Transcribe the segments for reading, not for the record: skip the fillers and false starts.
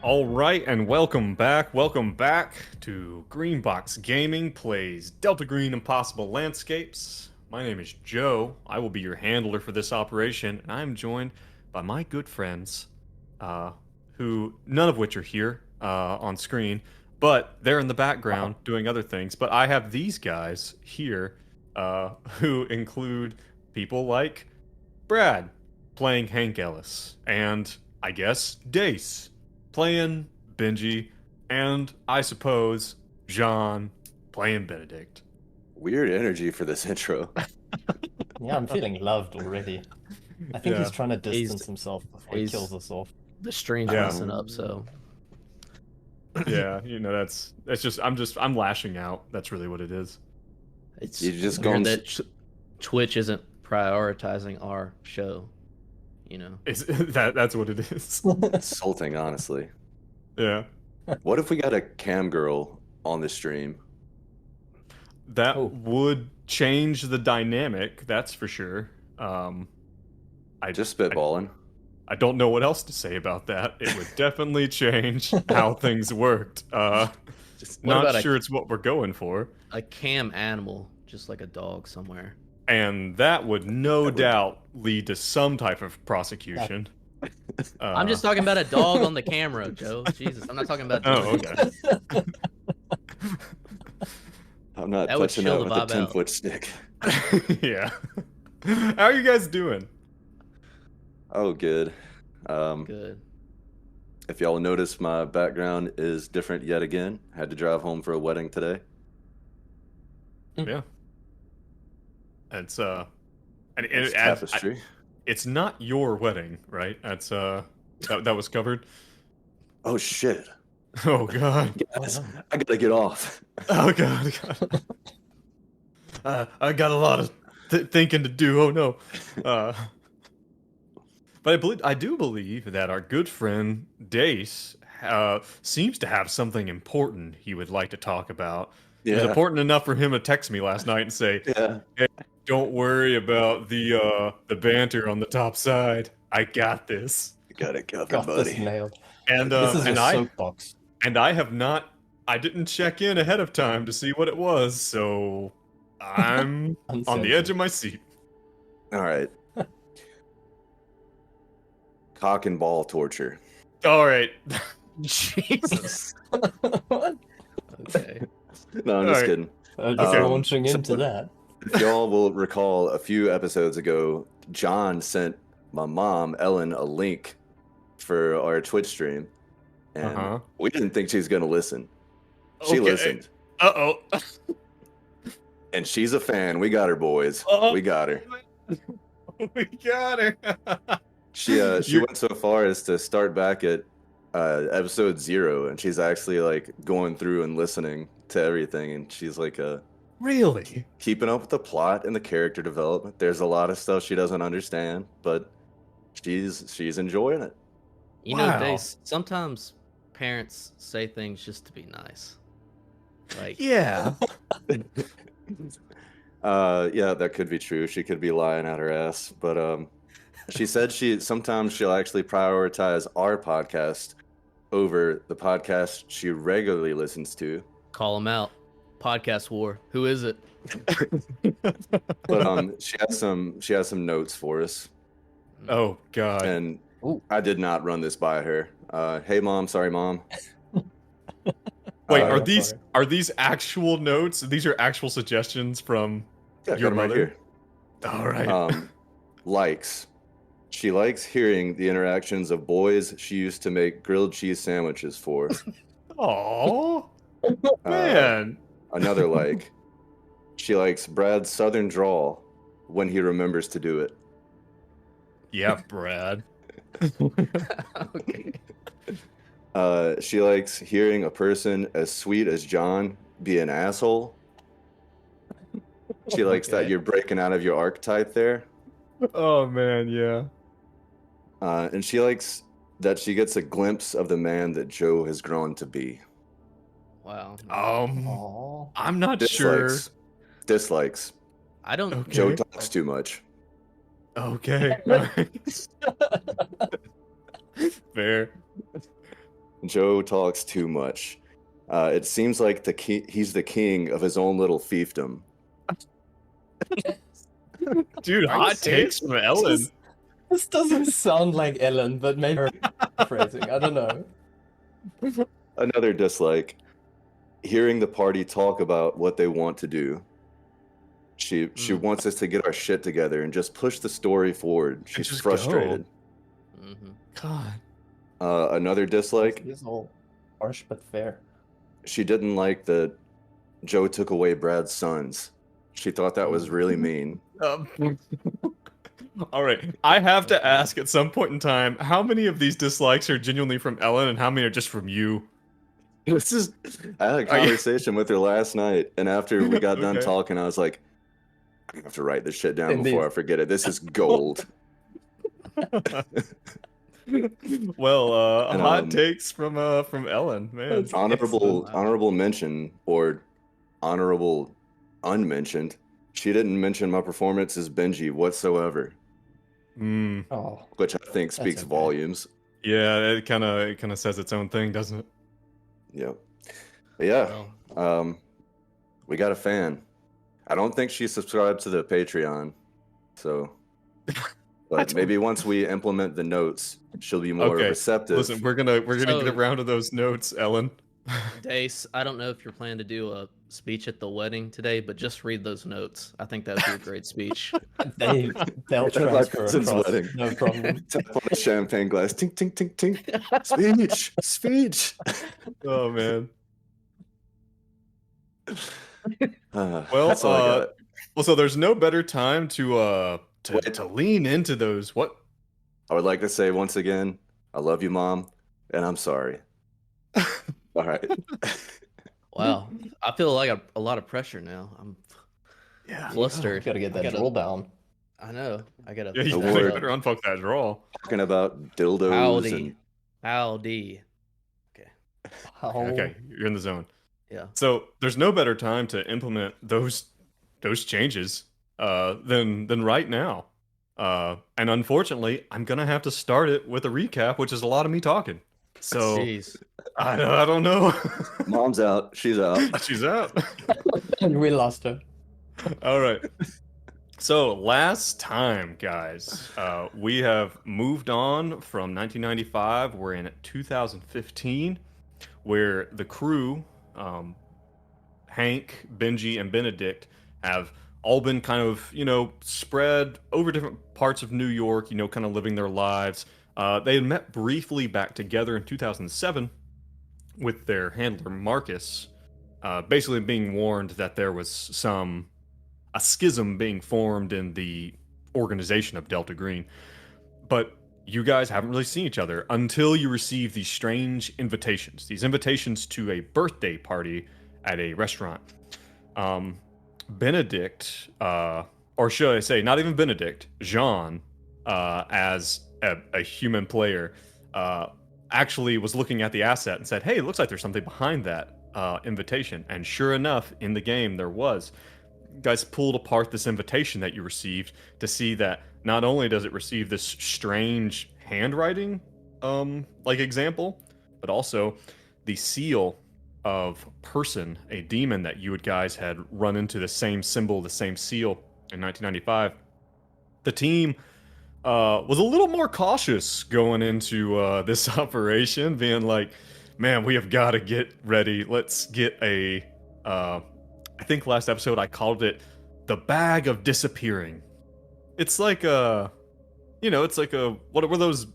All right, and welcome back. Welcome back to Greenbox Gaming plays Delta Green Impossible Landscapes. My name is Joe. I will be your handler for this operation, and I am joined by my good friends, who none of which are here on screen, but they're in the background doing other things. But I have these guys here, who include people like Brad playing Hank Ellis, and I guess Dace playing Benji, and I suppose John playing Benedict. Weird energy for this intro. Yeah, I'm feeling loved already. I think Yeah. he's trying to distance himself before he he's- kills us off. The strange Yeah. messing up, so Yeah, that's just I'm lashing out. That's really what it is. it's You just weird gone that Twitch isn't prioritizing our show. It's that's what it is. insulting, honestly. Yeah. What if we got a cam girl on the stream? That Oh. would change the dynamic, that's for sure. Just spitballing. I don't know what else to say about that. It would definitely change how things worked. What Not about sure it's what we're going for. a cam animal, just like a dog somewhere. And that would no doubt lead to some type of prosecution. I'm just talking about a dog on the camera, Joe. Jesus, I'm not talking about. Oh, okay. I'm not That would touching chill that the with a vibe out. 10-foot stick. Yeah. How are you guys doing? Oh, good. Good. If y'all notice, my background is different yet again. Had to drive home for a wedding today. Yeah. It's and It's tapestry. it's not your wedding, right? That's that was covered. Oh shit! Oh god. Guys, I gotta get off. Oh god. I got a lot of thinking to do. Oh no. But I do believe that our good friend Dace seems to have something important he would like to talk about. It was Yeah, important enough for him to text me last night and say, yeah. "Don't worry about the banter on the top side. I got this." You got it covered, Got this buddy. nailed. And This is and your I soapbox. and I have not. I didn't check in ahead of time to see what it was, so I'm on the edge of my seat. All right. Cock and ball torture. All right. Jesus. Okay. No, I'm just Alright. kidding. Just Okay. launching So- into that. If y'all will recall, a few episodes ago, John sent my mom, Ellen, a link for our Twitch stream. And Uh-huh. we didn't think she was going to listen. She Okay. listened. Uh-oh. And she's a fan. We got her, boys. Uh-oh. We got her. We got her. She went so far as to start back at episode 0, and she's actually like going through and listening to everything, and she's like Really? keeping up with the plot and the character development. There's a lot of stuff she doesn't understand, but she's enjoying it. You Wow. know, Dace, sometimes parents say things just to be nice. Like, Yeah. Yeah, that could be true. She could be lying out her ass, but she said sometimes she'll actually prioritize our podcast over the podcast she regularly listens to. call them out. Podcast war. Who is it? But she has some notes for us, Oh god. and Ooh. I did not run this by her. Hey mom, sorry mom. Wait, Uh, are these actual notes? These are actual suggestions from Yeah, your got 'em right mother? here. All right. Likes. She likes hearing the interactions of boys she used to make grilled cheese sandwiches for. Oh Uh, man. Another like. She likes Brad's southern drawl when he remembers to do it. Yeah, Brad. Okay. She likes hearing a person as sweet as John be an asshole. She likes that Okay. you're breaking out of your archetype there. Oh man, yeah. And she likes that she gets a glimpse of the man that Joe has grown to be. Wow. Aw. I'm not sure. Dislikes. I don't. Okay. Joe talks too much. Okay. All right. Fair. Joe talks too much. It seems like he's the king of his own little fiefdom. Dude, Are you hot serious? takes from Ellen. This doesn't sound like Ellen, but maybe phrasing. I don't know. Another dislike. Hearing the party talk about what they want to do. She wants us to get our shit together and just push the story forward. She's just frustrated. God. Another dislike. It's all harsh but fair. She didn't like that Joe took away Brad's sons. She thought that was really mean. All right. I have to ask at some point in time, how many of these dislikes are genuinely from Ellen and how many are just from you? I had a conversation with her last night, and after we got done talking, I was like, I have to write this shit down before I forget it. This is gold. Well, hot takes from Ellen, man. Honorable mention or honorable unmentioned. She didn't mention my performance as Benji whatsoever. Oh, which I think speaks volumes. Yeah, it kind of says its own thing, doesn't it? Yeah. But yeah. We got a fan. I don't think she subscribed to the Patreon. So but maybe once we implement the notes, she'll be more receptive. Listen, we're gonna get around to those notes, Ellen. Dace, I don't know if you're planning to do a speech at the wedding today, but just read those notes. I think that would be a great speech. They'll transfer across, wedding. no problem. Tap on a champagne glass. Tink, tink, tink, tink. Speech. Oh, man. Well, that's all I got. Well, so there's no better time to lean into those. What? I would like to say once again, I love you, Mom, and I'm sorry. All right. Wow, I feel like a lot of pressure now. I'm flustered. Gotta get that roll down. I know. I gotta. Yeah, you better unfuck that draw. Talking about dildos Howdy. Okay. Okay, you're in the zone. Yeah. So there's no better time to implement those changes than right now. And unfortunately, I'm gonna have to start it with a recap, which is a lot of me talking. So Jeez. I don't know. Mom's out. She's out. She's out. And we lost her. All right. So last time, guys, we have moved on from 1995. We're in 2015, where the crew, Hank, Benji, and Benedict, have all been kind of, spread over different parts of New York, kind of living their lives. They had met briefly back together in 2007 with their handler, Marcus, basically being warned that there was a schism being formed in the organization of Delta Green. But you guys haven't really seen each other until you receive these strange invitations. These invitations to a birthday party at a restaurant. Benedict, or should I say, not even Benedict, Jean, as a human player, actually was looking at the asset and said, hey, it looks like there's something behind that invitation. And sure enough, in the game, there was. You guys pulled apart this invitation that you received to see that not only does it receive this strange handwriting example, but also the seal of person, a demon that you guys had run into, the same symbol, the same seal in 1995. The team was a little more cautious going into this operation, being like, man, we have got to get ready. Let's get I think last episode I called it the bag of disappearing. It's like what were those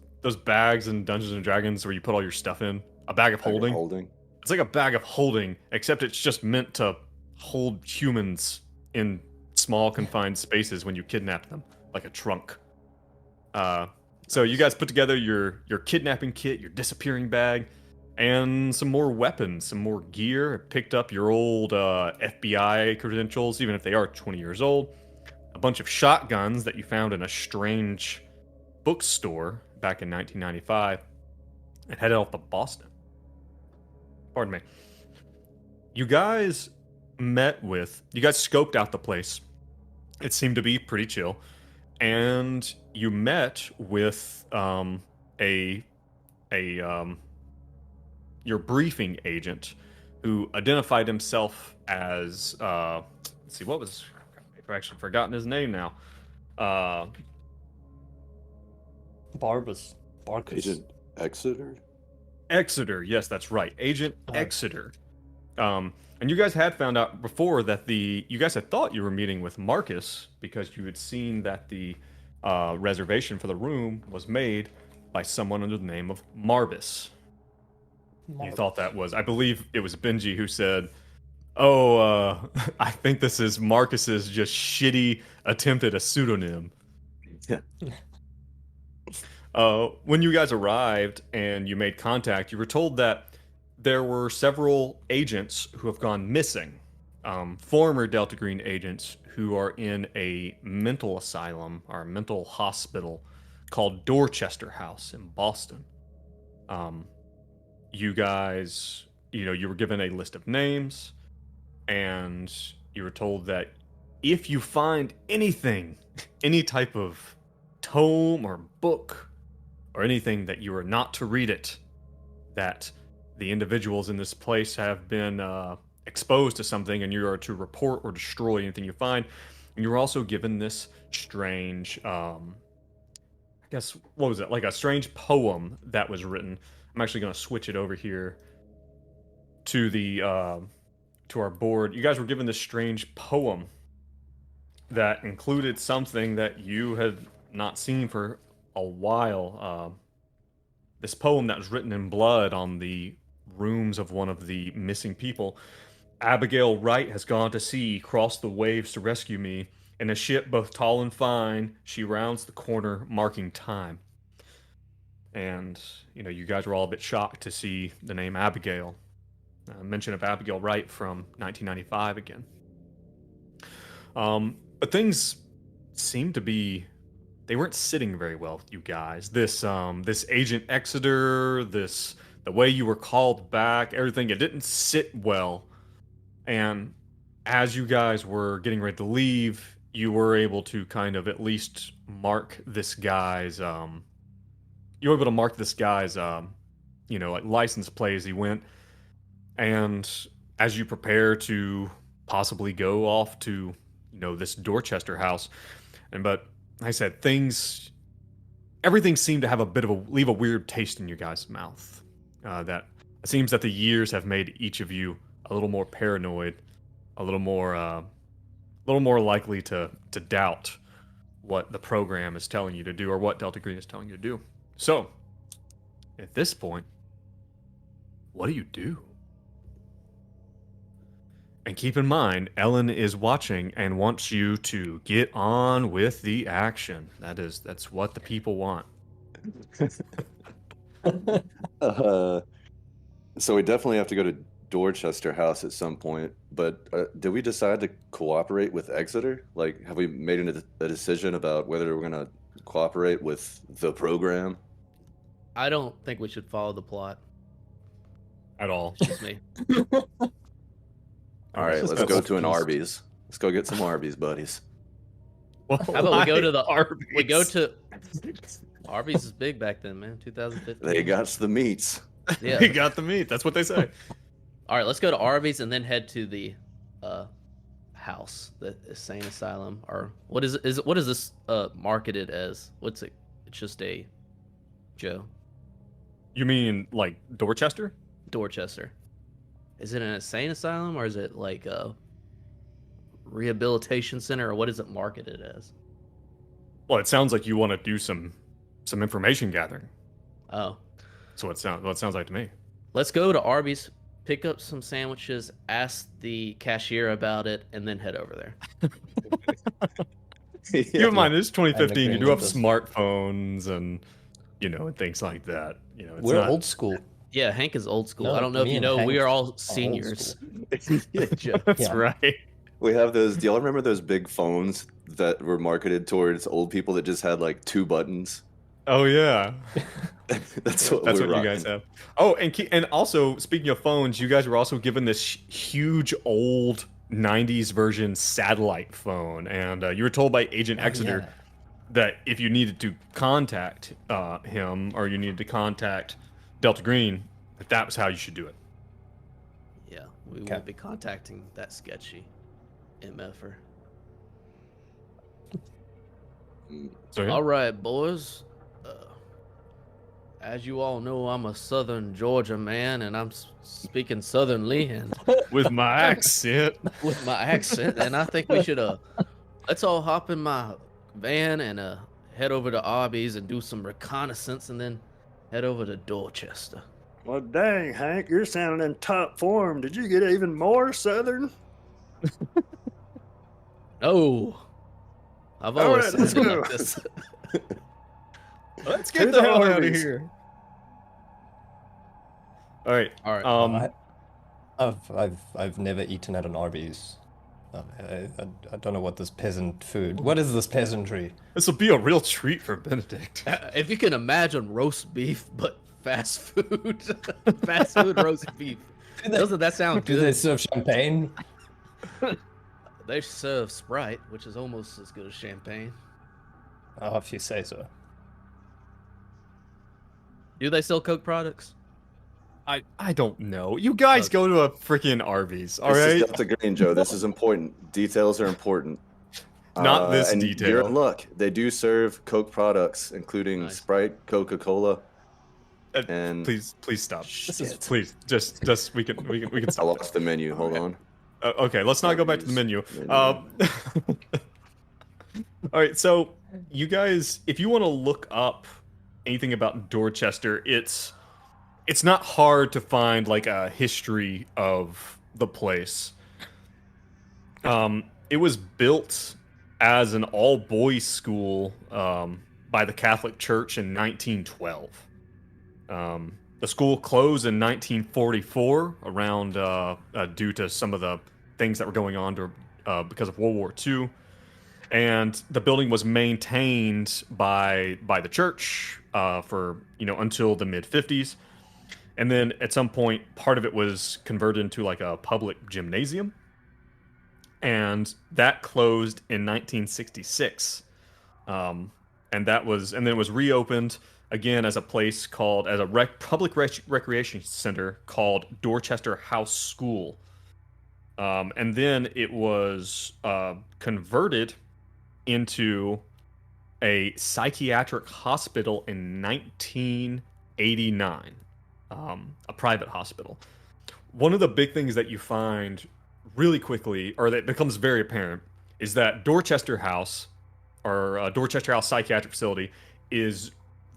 bags in Dungeons and Dragons where you put all your stuff in? A bag of holding? It's like a bag of holding, except it's just meant to hold humans in small confined spaces when you kidnap them, like a trunk. So you guys put together your kidnapping kit, your disappearing bag, and some more weapons, some more gear. Picked up your old FBI credentials, even if they are 20 years old. A bunch of shotguns that you found in a strange bookstore back in 1995, and headed off to Boston. Pardon me. You guys scoped out the place. It seemed to be pretty chill. And you met with your briefing agent, who identified himself as let's see, what was I've actually forgotten his name now. Barbus. Agent Exeter? Exeter, yes, that's right, Agent Exeter. And you guys had found out before that you guys had thought you were meeting with Marcus because you had seen that the reservation for the room was made by someone under the name of Marbus. You thought that was, I believe it was Benji who said, "Oh, I think this is Marcus's just shitty attempt at a pseudonym." Yeah. When you guys arrived and you made contact, you were told that there were several agents who have gone missing. Former Delta Green agents who are in a mental asylum or a mental hospital called Dorchester House in Boston. You guys, you were given a list of names, and you were told that if you find anything, any type of tome or book or anything, that you are not to read it, that the individuals in this place have been exposed to something, and you are to report or destroy anything you find. And you were also given this strange, I guess, what was it? Like a strange poem that was written. I'm actually going to switch it over here to the to our board. You guys were given this strange poem that included something that you had not seen for a while. This poem that was written in blood on the rooms of one of the missing people. "Abigail Wright has gone to sea, crossed the waves to rescue me. In a ship both tall and fine, she rounds the corner, marking time." And, you guys were all a bit shocked to see the name Abigail. Mention of Abigail Wright from 1995 again. But things seemed to be, they weren't sitting very well with you guys. This Agent Exeter, the way you were called back, everything, it didn't sit well. And as you guys were getting ready to leave, you were able to kind of at least mark this guy's, you were able to mark this guy's, like license plate as he went. And as you prepare to possibly go off to, this Dorchester house, but like I said, everything seemed to have leave a weird taste in your guys' mouth. That it seems that the years have made each of you a little more paranoid, a little more likely to doubt what the program is telling you to do or what Delta Green is telling you to do. So, at this point, what do you do? And keep in mind, Ellen is watching and wants you to get on with the action. That's what the people want. So we definitely have to go to Dorchester House at some point, but did we decide to cooperate with Exeter? Like, have we made a decision about whether we're going to cooperate with the program? I don't think we should follow the plot. At all. Just me. All right, let's go to an Arby's. Let's go get some Arby's, buddies. Well, How about we go to the Arby's? We go to Arby's is big back then, man. 2015. They got the meats. Yeah. They got the meat. That's what they say. All right, let's go to Arby's and then head to the house, the insane asylum, or what is this marketed as? What's it? It's just a Joe. You mean like Dorchester? Dorchester. Is it an insane asylum or is it like a rehabilitation center, or what is it marketed as? Well, it sounds like you want to do some information gathering. Oh, So what it sounds like to me. let's go to Arby's, pick up some sandwiches, ask the cashier about it, and then head over there. Keep in mind, it's 2015. You do have with this. smartphones and and things like that. It's We're not, old school. Yeah, Hank is old school. No, I don't know if me you and know, we Hank are all old seniors. school. That's Yeah. right. We have those. Do y'all remember those big phones that were marketed towards old people that just had like 2 buttons? Oh yeah. That's what That's we're what you guys have. Oh, and also speaking of phones, you guys were also given this huge old 90s version satellite phone, and you were told by Agent Exeter Yeah. that if you needed to contact him or you needed to contact Delta Green, that was how you should do it. Yeah, we Okay. will be contacting that sketchy MFer. So yeah. All right, boys. As you all know, I'm a Southern Georgia man, and I'm speaking Southernly and With my accent. with my accent. And I think we should let's all hop in my van and head over to Arby's and do some reconnaissance, and then head over to Dorchester. Well, dang, Hank, you're sounding in top form. Did you get even more Southern? Oh, I've All always right, let's sounded go. like this. Let's To get the hell out of Arby's. here. All right. All right. I've never eaten at an Arby's. I don't know what this peasant food. What is this peasantry? This will be a real treat for Benedict. If you can imagine roast beef, but fast food, fast food roast beef. Doesn't that sound Do they good? serve champagne? They serve Sprite, which is almost as good as champagne. Oh, if you say so. Do they sell Coke products? I don't know. You guys Okay. go to a freaking Arby's, all This right? is Delta Green, Joe. This is important. Details are important. Not this and detail. You're in luck. They do serve Coke products, including Nice. Sprite, Coca-Cola, and Please stop. This is Please, just we can I stop. lost the menu. Hold on. Okay, let's not go back to the menu. Menu. All right, so you guys, if you want to look up anything about Dorchester, it's not hard to find like a history of the place. It was built as an all-boys school by the Catholic Church in 1912. The school closed in 1944 around due to some of the things that were going on because of World War II. And the building was maintained by the church for until the mid 50s, and then at some point part of it was converted into like a public gymnasium, and that closed in 1966. And then it was reopened again as a place called as a public recreation center called Dorchester House School. And then it was converted into a psychiatric hospital in 1989, a private hospital. One of the big things that you find really quickly, or that becomes very apparent, is that Dorchester House, or Dorchester House Psychiatric Facility, is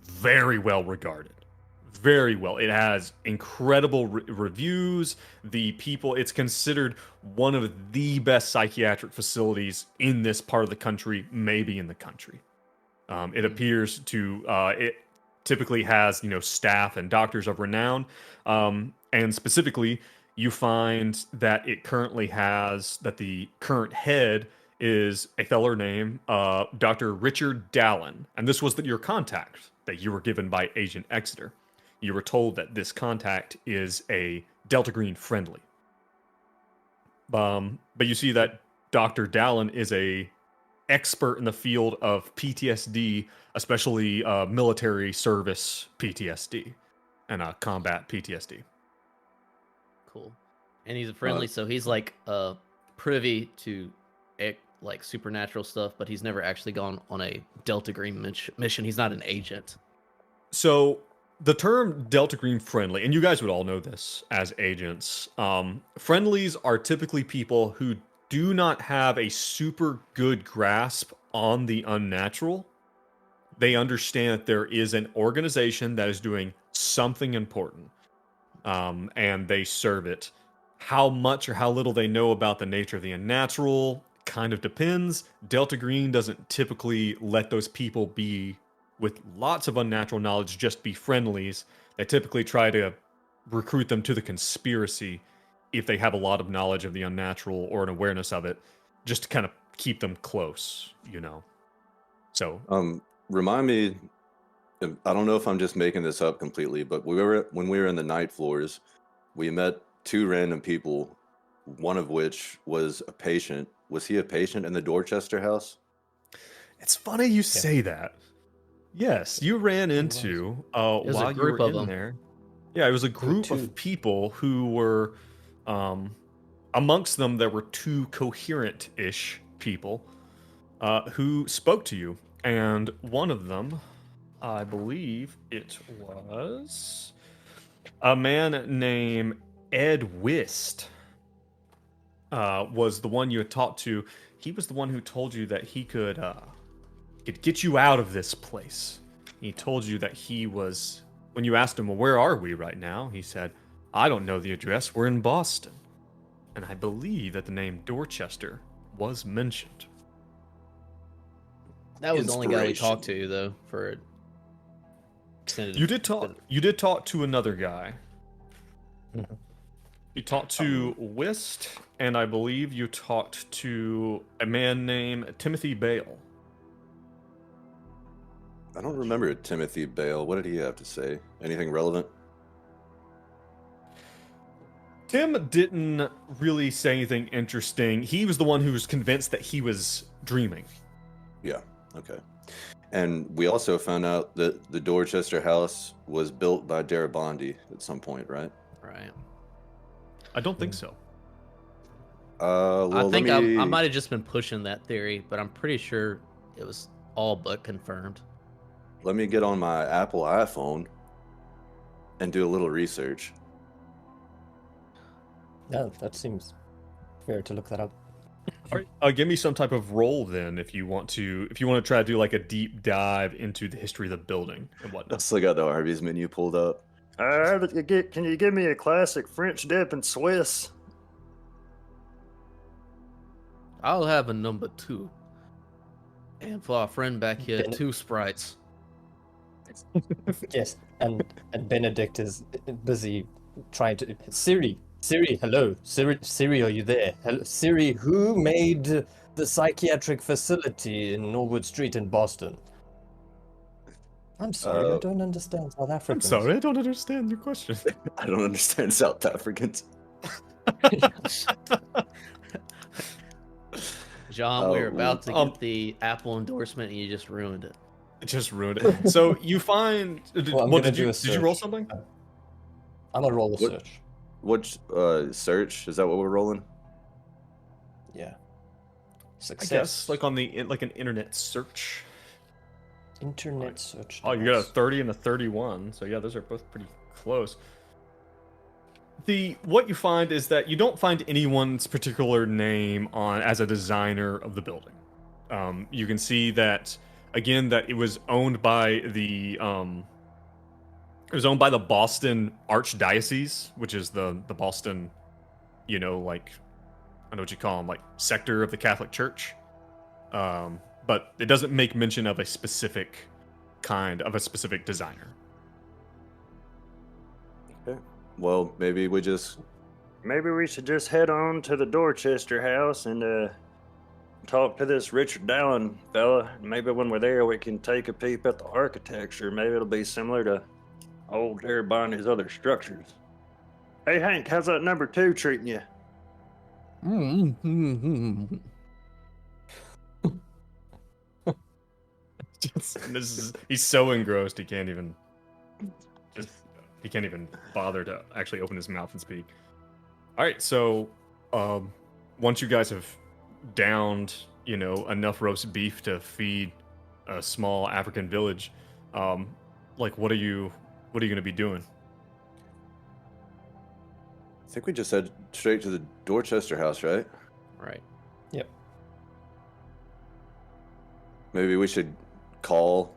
very well regarded. Very well. It has incredible reviews. The people, it's considered one of the best psychiatric facilities in this part of the country, maybe in the country. It appears to, it typically has, staff and doctors of renown. And specifically, you find that it currently has, that the current head is a feller named Dr. Richard Dallin. And this was your contact that you were given by Agent Exeter. You were told that this contact is a Delta Green friendly. But you see that Dr. Dallin is a expert in the field of PTSD, especially military service PTSD and combat PTSD. Cool. And he's friendly, so he's like privy to like supernatural stuff, but he's never actually gone on a Delta Green mission. He's not an agent. So the term Delta Green friendly, and you guys would all know this as agents, friendlies are typically people who do not have a super good grasp on the unnatural. They understand that there is an organization that is doing something important, and they serve it. How much or how little they know about the nature of the unnatural kind of depends. Delta Green doesn't typically let those people be with lots of unnatural knowledge just be friendlies. They typically try to recruit them to the conspiracy if they have a lot of knowledge of the unnatural or an awareness of it, just to kind of keep them close, So Remind me, I don't know if I'm just making this up completely, but when we were in the night floors, we met two random people, one of which was a patient. Was he a patient in the Dorchester house? it's funny you say that. Yes, you ran into There's a while you group were of in them. there. Yeah, it was a group two. of people who were, amongst them, there were two coherent-ish people who spoke to you. And one of them, I believe it was a man named Ed Wist, was the one you had talked to. He was the one who told you that he could get you out of this place. He told you that he was, when you asked him, well, where are we right now? He said, I don't know the address. We're in Boston. And I believe that the name Dorchester was mentioned. That was the only guy we Inspiration. talked to, though, for extended. You did talk. You did talk to another guy. Mhm. You talked to Wist, and I believe you talked to a man named Timothy Bale. I don't remember Timothy Bale. What did he have to say? Anything relevant? Tim didn't really say anything interesting. He was the one who was convinced that he was dreaming. Yeah. Okay. And we also found out that the Dorchester house was built by Darabandi at some point, right? Right. I don't think so. Well, I think let me... I might have just been pushing that theory, but I'm pretty sure it was all but confirmed. Let me get on my Apple iPhone and do a little research. Yeah, that seems fair to look that up. All right, give me some type of roll then, if you want to. If you want to try to do like a deep dive into the history of the building and I whatnot. still got the Arby's menu pulled up. Can you give me a classic French dip and Swiss? I'll have a number 2. And for our friend back here, Ben- 2 Sprites. Yes, and Benedict is busy trying to Siri, hello, Siri, are you there? Hello, Siri, who made the psychiatric facility in Norwood Street in Boston? I'm sorry, I don't understand South I'm Africans. sorry, I don't understand your question. I don't understand South Africans. John, we were Oh, about to um, get the Apple endorsement, and you just ruined it. It just ruined it. So you find. Well, I'm What gonna did you? do a Did you roll search. something? I'm gonna roll a What- search. What search? Is that what we're rolling? Yeah. I Success. guess like on the like an internet search. Internet search. Oh, you got a device. 30 and a 31. So yeah, those are both pretty close. What you find is that you don't find anyone's particular name on as a designer of the building. You can see that again that it was owned by the Boston Archdiocese, which is the Boston, like I know what you call them, like sector of the Catholic Church. But it doesn't make mention of a specific designer. Okay. Well, maybe we just... Maybe we should just head on to the Dorchester house and talk to this Richard Dallin fella. Maybe when we're there, we can take a peep at the architecture. Maybe it'll be similar to old Darabondi's other structures. Hey, Hank, how's that number 2 treating you? He's so engrossed he can't even bother to actually open his mouth and speak. All right, so once you guys have downed enough roast beef to feed a small African village, what are you going to be doing? I think we just head straight to the Dorchester house, right? Right. Yep. Maybe we should call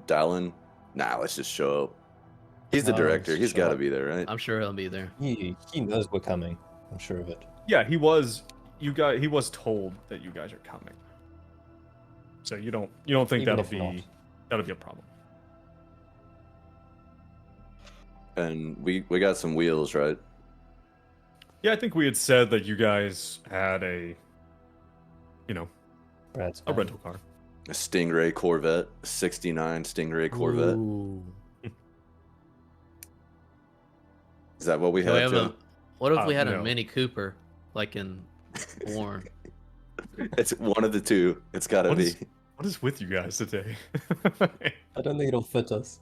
Dallin. Nah, let's just show up. He's the No, director. let's He's show got to up. be there, right? I'm sure he'll be there. He knows we're coming. I'm sure of it. Yeah, he was told that you guys are coming. So you don't think Even that'll if be not. a problem. And we got some wheels, right? Yeah, I think we had said that you guys had a Brad's a fine. rental car. A Stingray Corvette, 69 Stingray Corvette. Ooh. Is that what we Can we had, have Joe? what if we had no. a Mini Cooper, like in Warren? It's one of the two. It's got to What be. is- What is with you guys today? I don't think it'll fit us.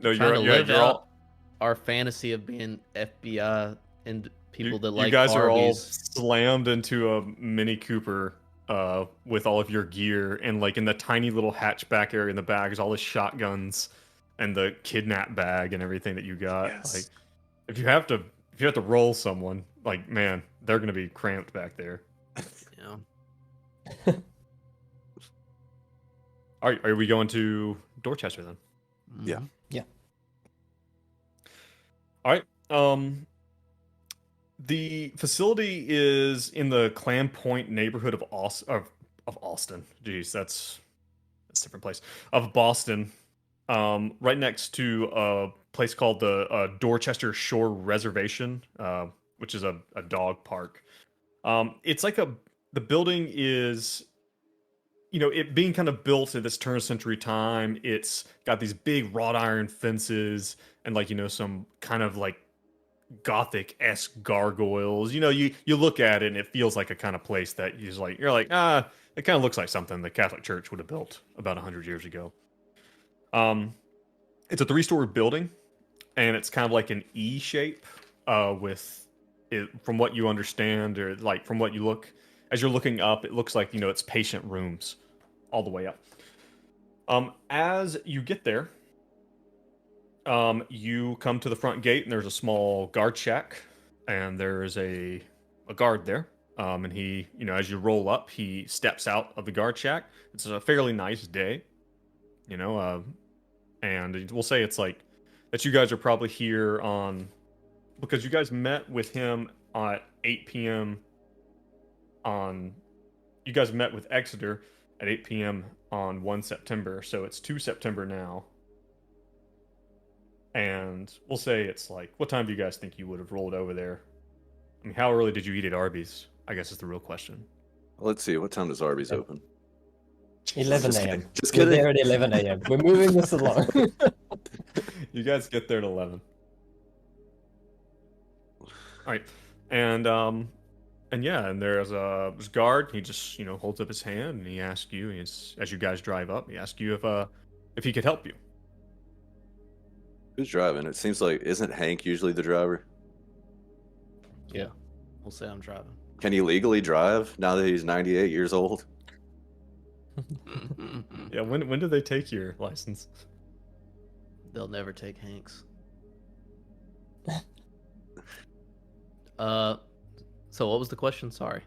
No, Trying to live you're all out our fantasy of being FBI and people that You like guys are all Arby's. slammed into a Mini Cooper with all of your gear, and like in the tiny little hatchback area in the back is all the shotguns and the kidnap bag and everything that you got. Yes. Like if you have to roll someone, like man, they're gonna be cramped back there. Yeah. Are we going to Dorchester then? Yeah. Mhm. All right. The facility is in the Clam Point neighborhood of Austin. Jeez, that's a different place. Of Boston. Right next to a place called the Dorchester Shore Reservation, which is a dog park. It's like the building is, it being kind of built at this turn of century time. It's got these big wrought iron fences and like, some kind of like Gothic-esque gargoyles. You look at it and it feels like a kind of place that you're like, it kind of looks like something the Catholic Church would have built about 100 years ago. It's a 3-story building, and it's kind of like an E shape, with it, from what you understand, or like from what you look, as you're looking up, it looks like, it's patient rooms all the way up. As you get there, you come to the front gate, and there's a small guard shack, and there's a guard there. And he, as you roll up, he steps out of the guard shack. It's a fairly nice day, and we'll say it's like that you guys are probably here because you guys met with him at 8 p.m. You guys met with Exeter at 8 p.m. on 1 September, so it's 2 September now. And we'll say it's like, what time do you guys think you would have rolled over there? I mean, how early did you eat at Arby's? I guess is the real question. Let's see. What time does Arby's open? 11 Just a.m. kidding. Just We're kidding. there at 11 a.m. We're moving this along. You guys get there at 11. All right, and yeah, and there's a guard. He just holds up his hand and he asks you, as you guys drive up, he asks you if he could help you. Who's driving? It seems like, isn't Hank usually the driver? Yeah. We'll say I'm driving. Can he legally drive now that he's 98 years old? Yeah, when did they take your license? They'll never take Hank's. So what was the question? Sorry.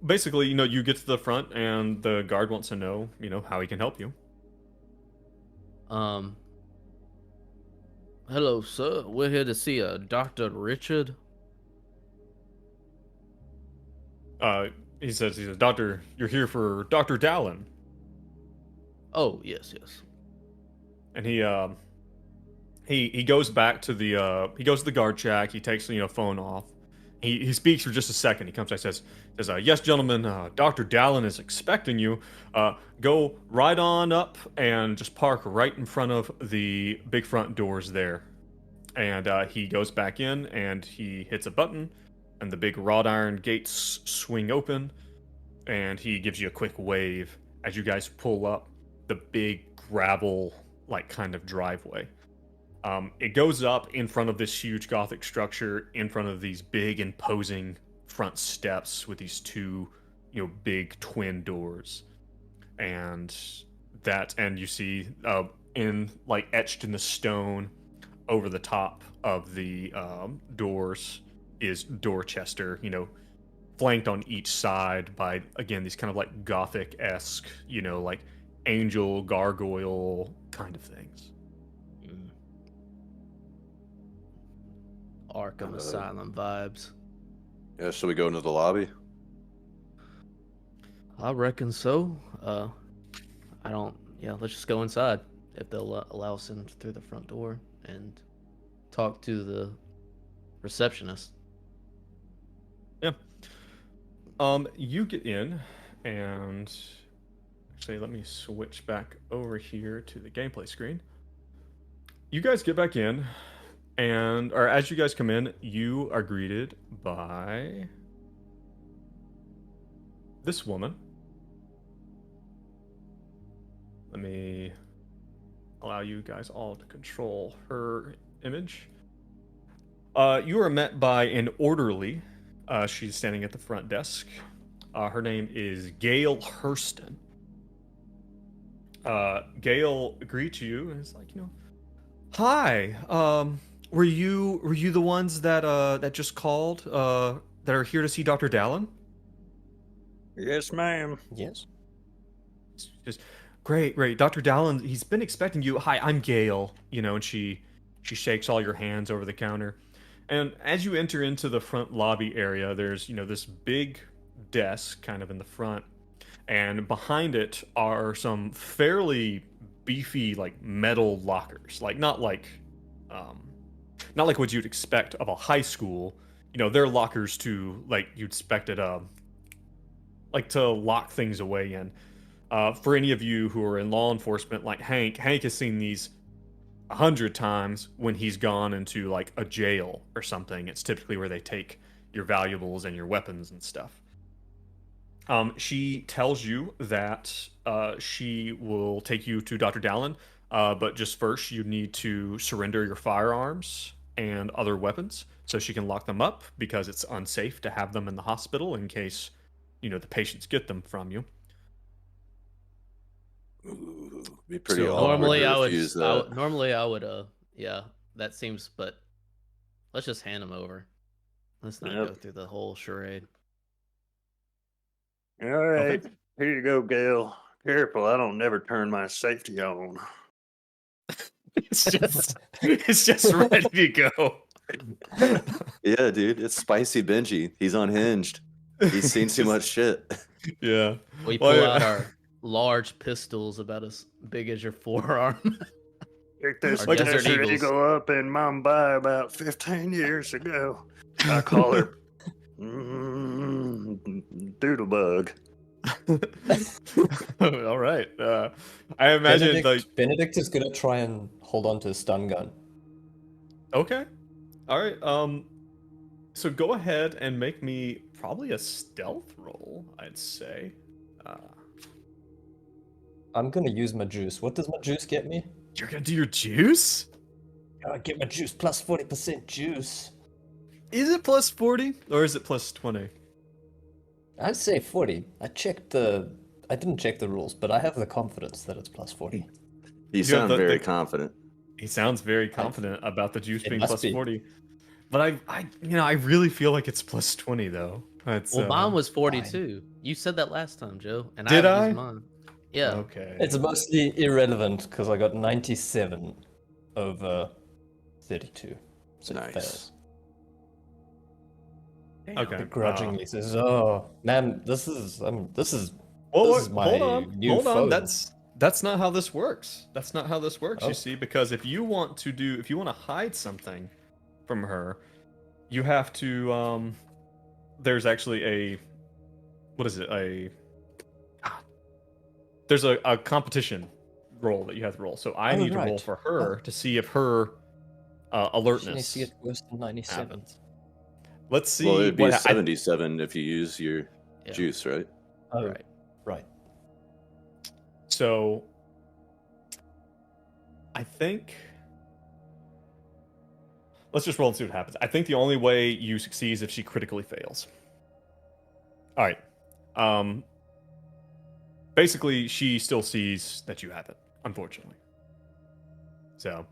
Basically, you get to the front and the guard wants to know, how he can help you. Hello, sir. We're here to see Dr. Richard. He says, Doctor, you're here for Dr. Dallin. Oh, yes. And he goes back to the guard shack. He takes the phone off. He speaks for just a second. He comes and says, yes, gentlemen, Dr. Dallin is expecting you. Go right on up and just park right in front of the big front doors there. And he goes back in and he hits a button, and the big wrought iron gates swing open, and he gives you a quick wave as you guys pull up the big gravel like kind of driveway. It goes up in front of this huge Gothic structure, in front of these big imposing front steps with these two, big twin doors, and you see in like etched in the stone over the top of the doors is Dorchester, flanked on each side by, again, these kind of like Gothic-esque, like angel gargoyle kind of things. Arkham Asylum vibes. Yeah, shall we go into the lobby? I reckon so. Let's just go inside if they'll allow us in through the front door and talk to the receptionist. Yeah. You get in, and actually, let me switch back over here to the gameplay screen. You guys get back in, or as you guys come in, you are greeted by this woman. Let me allow you guys all to control her image. You are met by an orderly. She's standing at the front desk. Her name is Gail Hurston. Gail greets you and is like, hi. Were you the ones that just called? That are here to see Dr. Dallin? Yes, ma'am. Yes. Just great. Dr. Dallin, he's been expecting you. Hi, I'm Gail. And she shakes all your hands over the counter. And as you enter into the front lobby area, there's this big desk kind of in the front, and behind it are some fairly beefy like metal lockers, like not like what you'd expect of a high school. They're lockers to like you'd expect at like to lock things away in. For any of you who are in law enforcement, like Hank has seen these 100 times when he's gone into like a jail or something. It's typically where they take your valuables and your weapons and stuff. She tells you that she will take you to Dr. Dallin, but just first you need to surrender your firearms and other weapons so she can lock them up, because it's unsafe to have them in the hospital in case the patients get them from you. Ooh, be pretty So awkward Normally to I would, refuse I that. would normally I would yeah, that seems, but let's just hand him over. Let's not Yep. go through the whole charade. All right, here you go, Gail. Careful, I don't never turn my safety on. It's just ready to go. Yeah, dude, it's spicy Benji. He's unhinged. He's seen too much shit. Yeah. We pull Well, out our large pistols about as big as your forearm. Picked this Our Desert Desert Eagles. Eagle up in Mumbai about 15 years ago. I call her Doodlebug. All right. I imagine Benedict is gonna try and hold on to his stun gun. Okay. All right. So go ahead and make me probably a stealth roll, I'd say. I'm gonna use my juice. What does my juice get me? You're gonna do your juice? I get my juice plus 40% juice. Is it plus 40 or is it plus 20? I'd say 40. I didn't check the rules, but I have the confidence that it's plus 40. You have sound the- very the- confident. He sounds very confident about the juice It being must plus be. 40. But I really feel like it's plus 20 though. That's Well, mine was 42. You said that last time, Joe, and Did I I? used mine. Yeah. Okay. It's mostly irrelevant because I got 97 over 32. So Nice. it fails. Okay. Begrudgingly says, "Oh, man, this is Well, this is hold my on. new Hold phone." on. That's not how this works. That's not how this works, Oh. you see, because if you want to hide something from her, you have to there's actually there's a competition roll that you have to roll. So I need to roll right. for her to see if her alertness see it worse than 97. happens. Let's see. Well, it'd be what 77 if you use your Yeah. juice, right? Oh, Right. right. So I think let's just roll and see what happens. I think the only way you succeed is if she critically fails. All right. Basically, she still sees that you have it, unfortunately. So,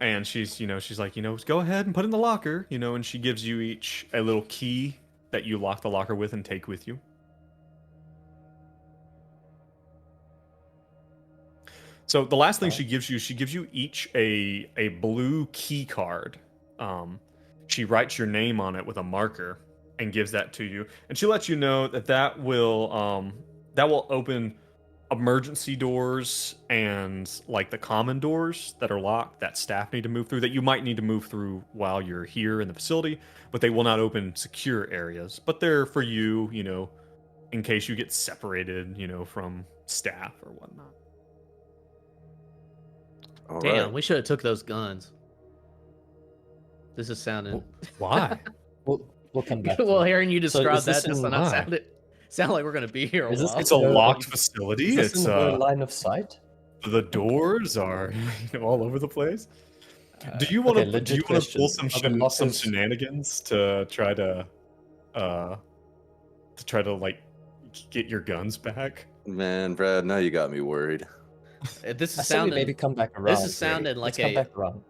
and she's like, go ahead and put it in the locker, and she gives you each a little key that you lock the locker with and take with you. So the last thing she gives you each a blue key card. She writes your name on it with a marker and gives that to you, and she lets you know that will open emergency doors and like the common doors that are locked that staff need to move through, that you might need to move through while you're here in the facility, but they will not open secure areas. But they're for you, in case you get separated, from staff or whatnot. All Damn, right. we should have took those guns. This is sounding. Why? We'll come back. to Well, that. hearing you describe is this that just in not line? sound like we're gonna be here a Is this- while. It's a No, locked is facility. Is this It's in her line of sight? the doors are all over the place. Do you want to Okay, legit pull questions. some Are the lockers- shenanigans to try to like get your guns back? Man, Brad, now you got me worried. This I is say we sounding maybe come back around. this is sounding Let's like come back around.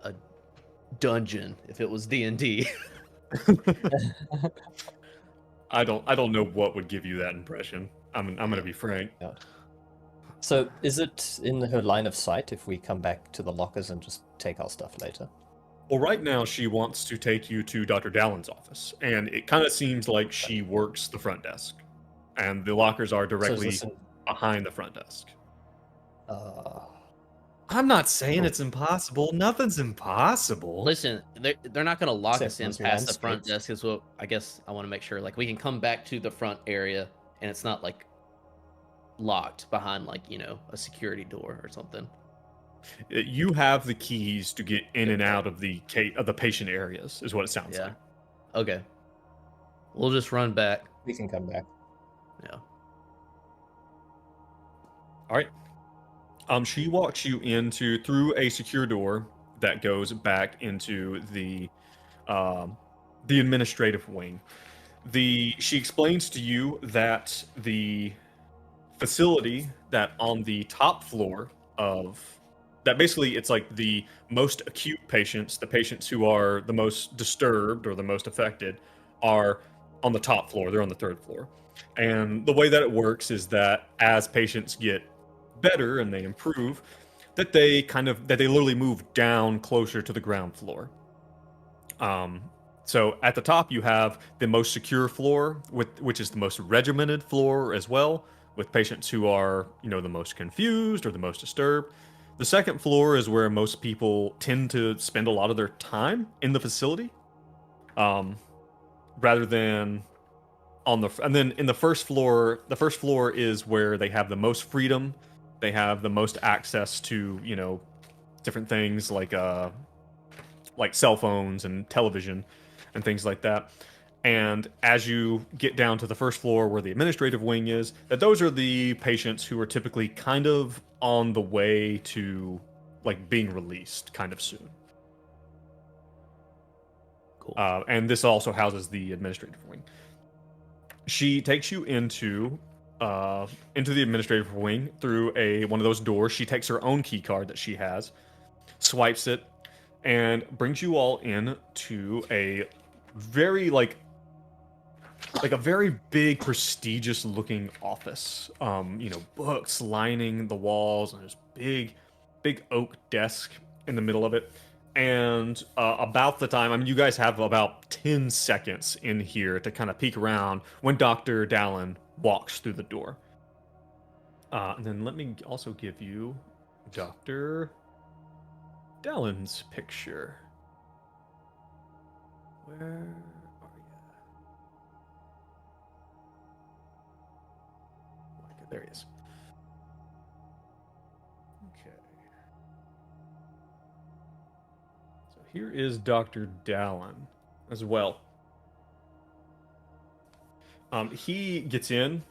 a dungeon if it was D&D. I don't know what would give you that impression. I'm gonna be frank. So, is it in her line of sight if we come back to the lockers and just take our stuff later? Well, right now she wants to take you to Dr. Dallon's office, and it kind of seems like she works the front desk, and the lockers are directly behind the front desk. I'm not saying it's impossible. Nothing's impossible. Listen, they're not going to lock Except us in those past the front landscapes. desk. Is what I guess I want to make sure. Like we can come back to the front area, and it's not like locked behind like a security door or something. You have the keys to get in and out of the patient areas, is what it sounds Yeah. like. Okay. We'll just run back. We can come back. Yeah. All right. She walks you through a secure door that goes back into the administrative wing. She explains to you that the facility that on the top floor of that basically it's like the most acute patients, the patients who are the most disturbed or the most affected, are on the top floor. They're on the third floor. And the way that it works is that as patients get better and they improve, that they literally move down closer to the ground floor. So at the top you have the most secure floor, which is the most regimented floor as well, with patients who are the most confused or the most disturbed. The second floor is where most people tend to spend a lot of their time in the facility, rather than and then in the first floor is where they have the most freedom. They have the most access to different things like cell phones and television and things like that. And as you get down to the first floor where the administrative wing is, those are the patients who are typically kind of on the way to like being released kind of soon. Cool. And this also houses the administrative wing. She takes you into the administrative wing through one of those doors. She takes her own key card that she has, swipes it, and brings you all in to a very a very big, prestigious looking office. Books lining the walls, and there's big oak desk in the middle of it. And about the time, you guys have about 10 seconds in here to kind of peek around when Dr. Dallon walks through the door. And then let me also give you Dr. Dallon's picture. Where are you? There he is. Okay. So here is Dr. Dallon as well. He gets in,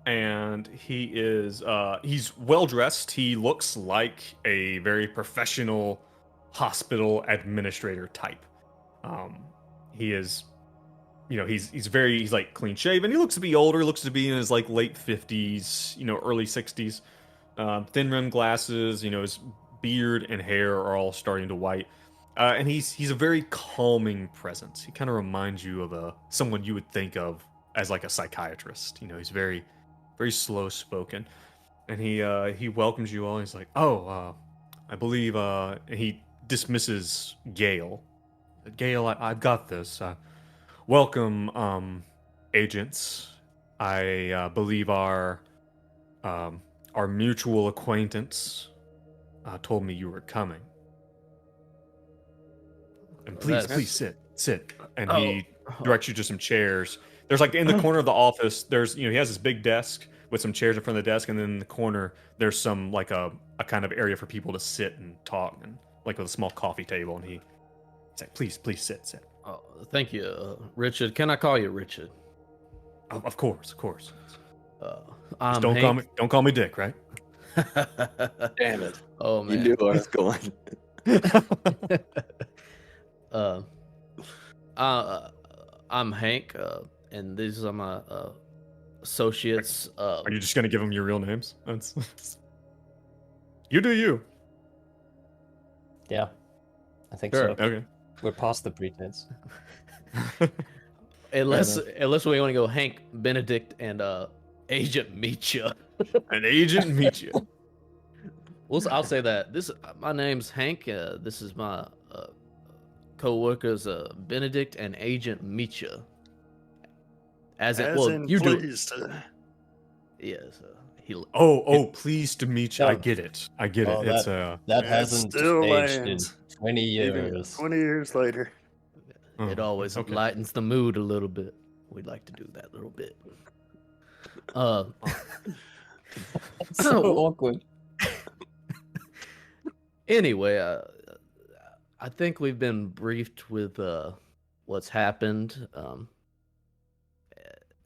and he's well dressed. He looks like a very professional hospital administrator type. He is, he's like clean shaven. He looks to be older. Looks to be in his like late 50s, early 60s. Thin rimmed glasses. His beard and hair are all starting to white. And he's a very calming presence. He kind of reminds you of someone you would think of as like a psychiatrist. He's very, very slow spoken, and he welcomes you all. He's like, "Oh, I believe," he dismisses Gale. Gale, I've got this. Welcome, agents. I believe our mutual acquaintance told me you were coming. And please sit. And he directs you to some chairs. There's like in the corner of the office, there's he has this big desk with some chairs in front of the desk, and then in the corner there's some like a kind of area for people to sit and talk, and like with a small coffee table. And he's like, please sit. Oh, thank you, Richard. Can I call you Richard? Of course. I'm Don't Hank. call me Dick, right? Damn it! Oh man. You knew where I was going. uh, I'm Hank, and these are my associates. Are you just gonna give them your real names? That's you do you. Yeah, I think Sure. so. Okay. We're past the pretense. Unless enough. we want to go Hank, Benedict, and Agent Meacha. An agent meet you. I'll say that. My name's Hank. This is my co-workers, Benedict and Agent Meacha. You do. pleased. Yes. Pleased to meet you. I Oh. get it. I get Oh, it. It's that It hasn't still aged in lands. 20 Even years. 20 years later. It always okay. lightens the mood a little bit. We like to do that a little bit. So awkward. Anyway, I think we've been briefed with what's happened.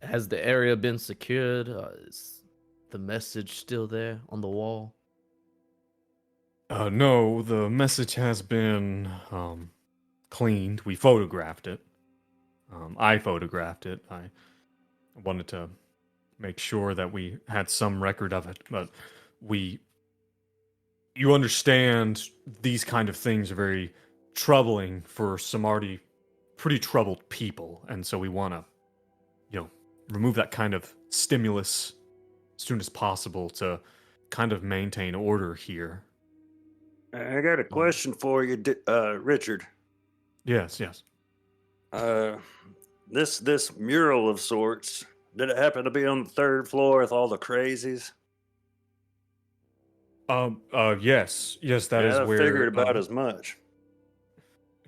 Has the area been secured? Is the message still there on the wall? No, the message has been cleaned. We photographed it. I photographed it. I wanted to make sure that we had some record of it, but you understand these kind of things are very troubling for some already pretty troubled people, and so we want to, remove that kind of stimulus as soon as possible to kind of maintain order here. I got a question for you, Richard. Yes. This mural of sorts, did it happen to be on the third floor with all the crazies? Yes, that is I where. figured about as much.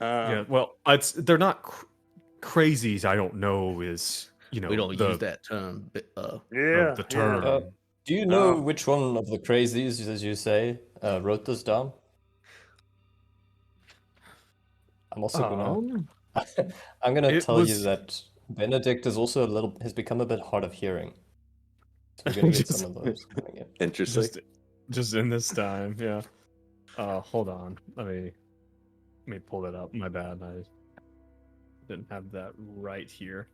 Yeah, well, they're not crazies. I don't know is We don't use that term. Yeah. the term. Do you know which one of the crazies, as you say, wrote this down? I'm also I'm gonna tell you that Benedict is also has become a bit hard of hearing. So we're gonna get some of those coming in. Interesting. Just in this time, yeah. Hold on. Let me pull that up. My bad. I didn't have that right here.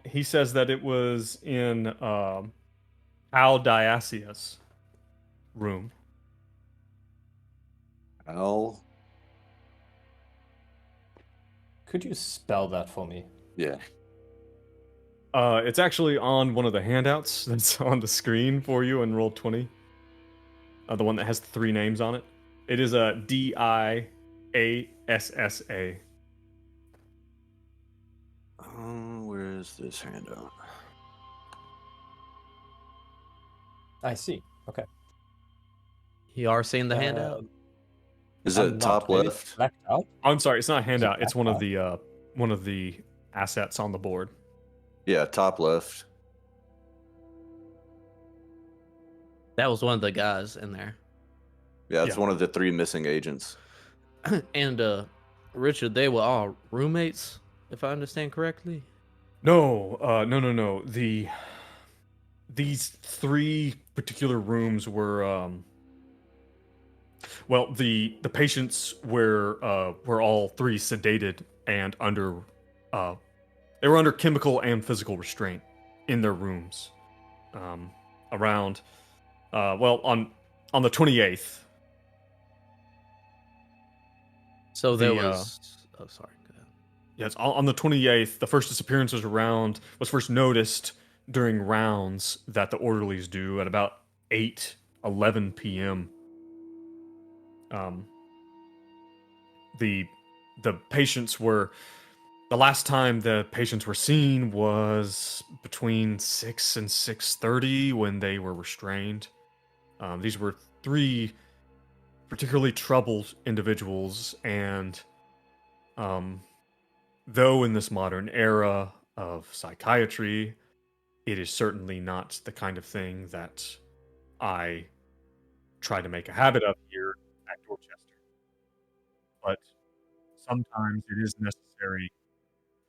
He says that it was in Al Diasia's room. Al? Could you spell that for me? Yeah. It's actually on one of the handouts that's on the screen for you in Roll20. The one that has 3 names on it. It is a Diassa. Where is this handout? I see. Okay. You are seeing the handout? Is I'm it not. top Maybe left? it's blacked out? I'm sorry, it's not a handout. It's one of background? the assets on the board. Yeah, top left. That was one of the guys in there. Yeah, it's Yeah. one of the 3 missing agents. And Richard, they were all roommates, if I understand correctly. No. These 3 particular rooms were well, the patients were all 3 sedated and under they were under chemical and physical restraint in their rooms. Around on the 28th. So there The, was. Oh, sorry. Go ahead. Yes, on the 28th, the first disappearance was first noticed during rounds that the orderlies do at about 8:11 p.m. The patients were the last time the patients were seen was between 6 and 6:30 when they were restrained. These were 3 particularly troubled individuals, and though in this modern era of psychiatry, it is certainly not the kind of thing that I try to make a habit of here at Dorchester. But sometimes it is necessary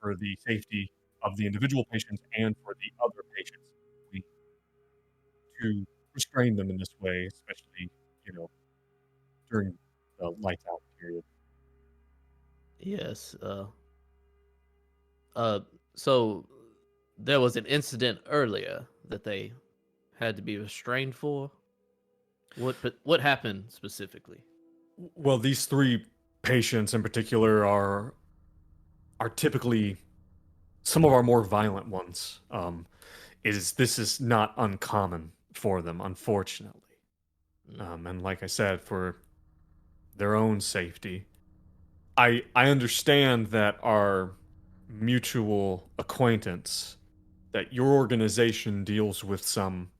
for the safety of the individual patients and for the other patients to restrain them in this way, especially, during the lights out period. Yes. So there was an incident earlier that they had to be restrained for. What happened specifically? Well, these three patients in particular are typically some of our more violent ones. This is not uncommon for them, unfortunately. And like I said, for their own safety, I understand that our mutual acquaintance, that your organization deals with some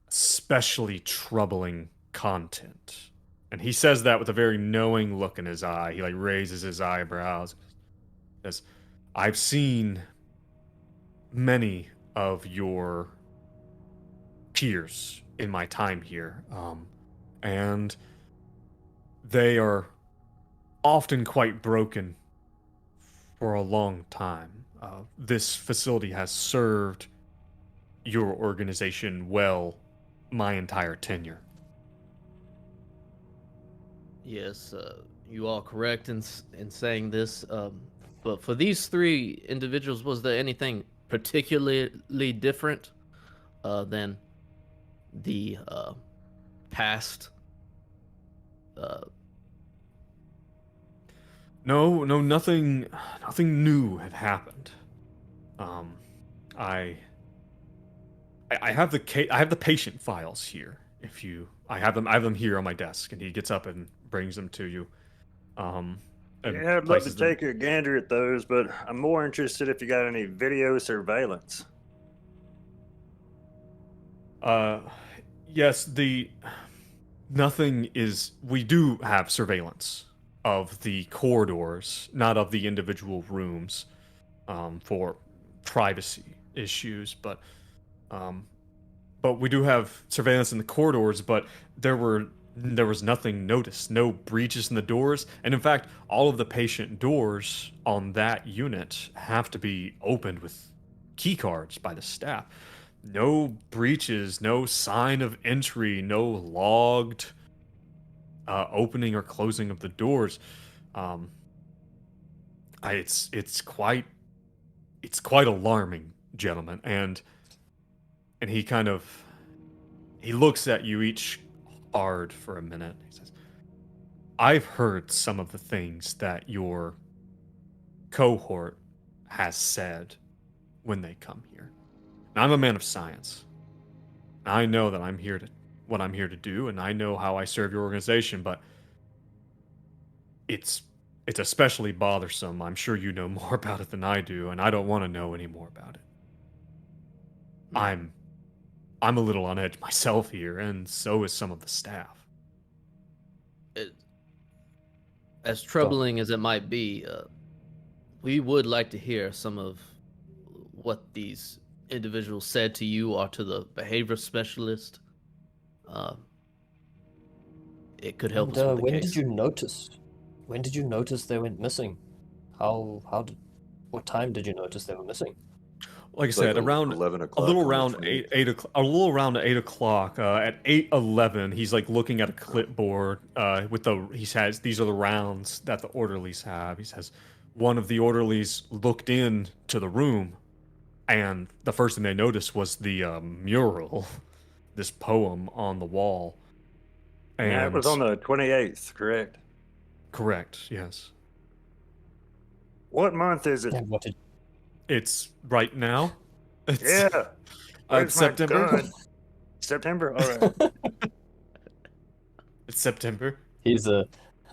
especially troubling content. And he says that with a very knowing look in his eye. He like raises his eyebrows. Says, I've seen many of your peers in my time here, and they are often quite broken for a long time. This facility has served your organization well my entire tenure. Yes, you are correct in saying this. But for these three individuals, was there anything particularly different than the past? No, nothing new had happened. I have the patient files here. I have them here on my desk, and he gets up and brings them to you. And Yeah, I'd love to places them- take a gander at those, but I'm more interested if you got any video surveillance. Yes, we do have surveillance of the corridors, not of the individual rooms, for privacy issues, but we do have surveillance in the corridors, but there was nothing noticed, no breaches in the doors, and in fact, all of the patient doors on that unit have to be opened with key cards by the staff. No breaches, no sign of entry, no logged opening or closing of the doors. It's quite alarming, gentlemen, and he looks at you each hard for a minute. He says, I've heard some of the things that your cohort has said when they come here. Now, I'm a man of science. I know that what I'm here to do, and I know how I serve your organization, but it's especially bothersome. I'm sure you know more about it than I do, and I don't want to know any more about it. I'm a little on edge myself here, and so is some of the staff. As troubling as it might be, we would like to hear some of what these individuals said to you or to the behavior specialist. It could help us with the when case. did you notice? When did you notice they went missing? What time did you notice they were missing? Like I said, around 11 a o'clock. little on the around 28th. a little around 8 o'clock. At 8:11, he's like looking at a clipboard. These are the rounds that the orderlies have. He says one of the orderlies looked in to the room, and the first thing they noticed was the mural, this poem on the wall. And Yeah, it was on the 28th, correct? correct, yes. What month is it? And what did It's right now. It's, Yeah. Where's my September. gun? September? All right. It's September. he's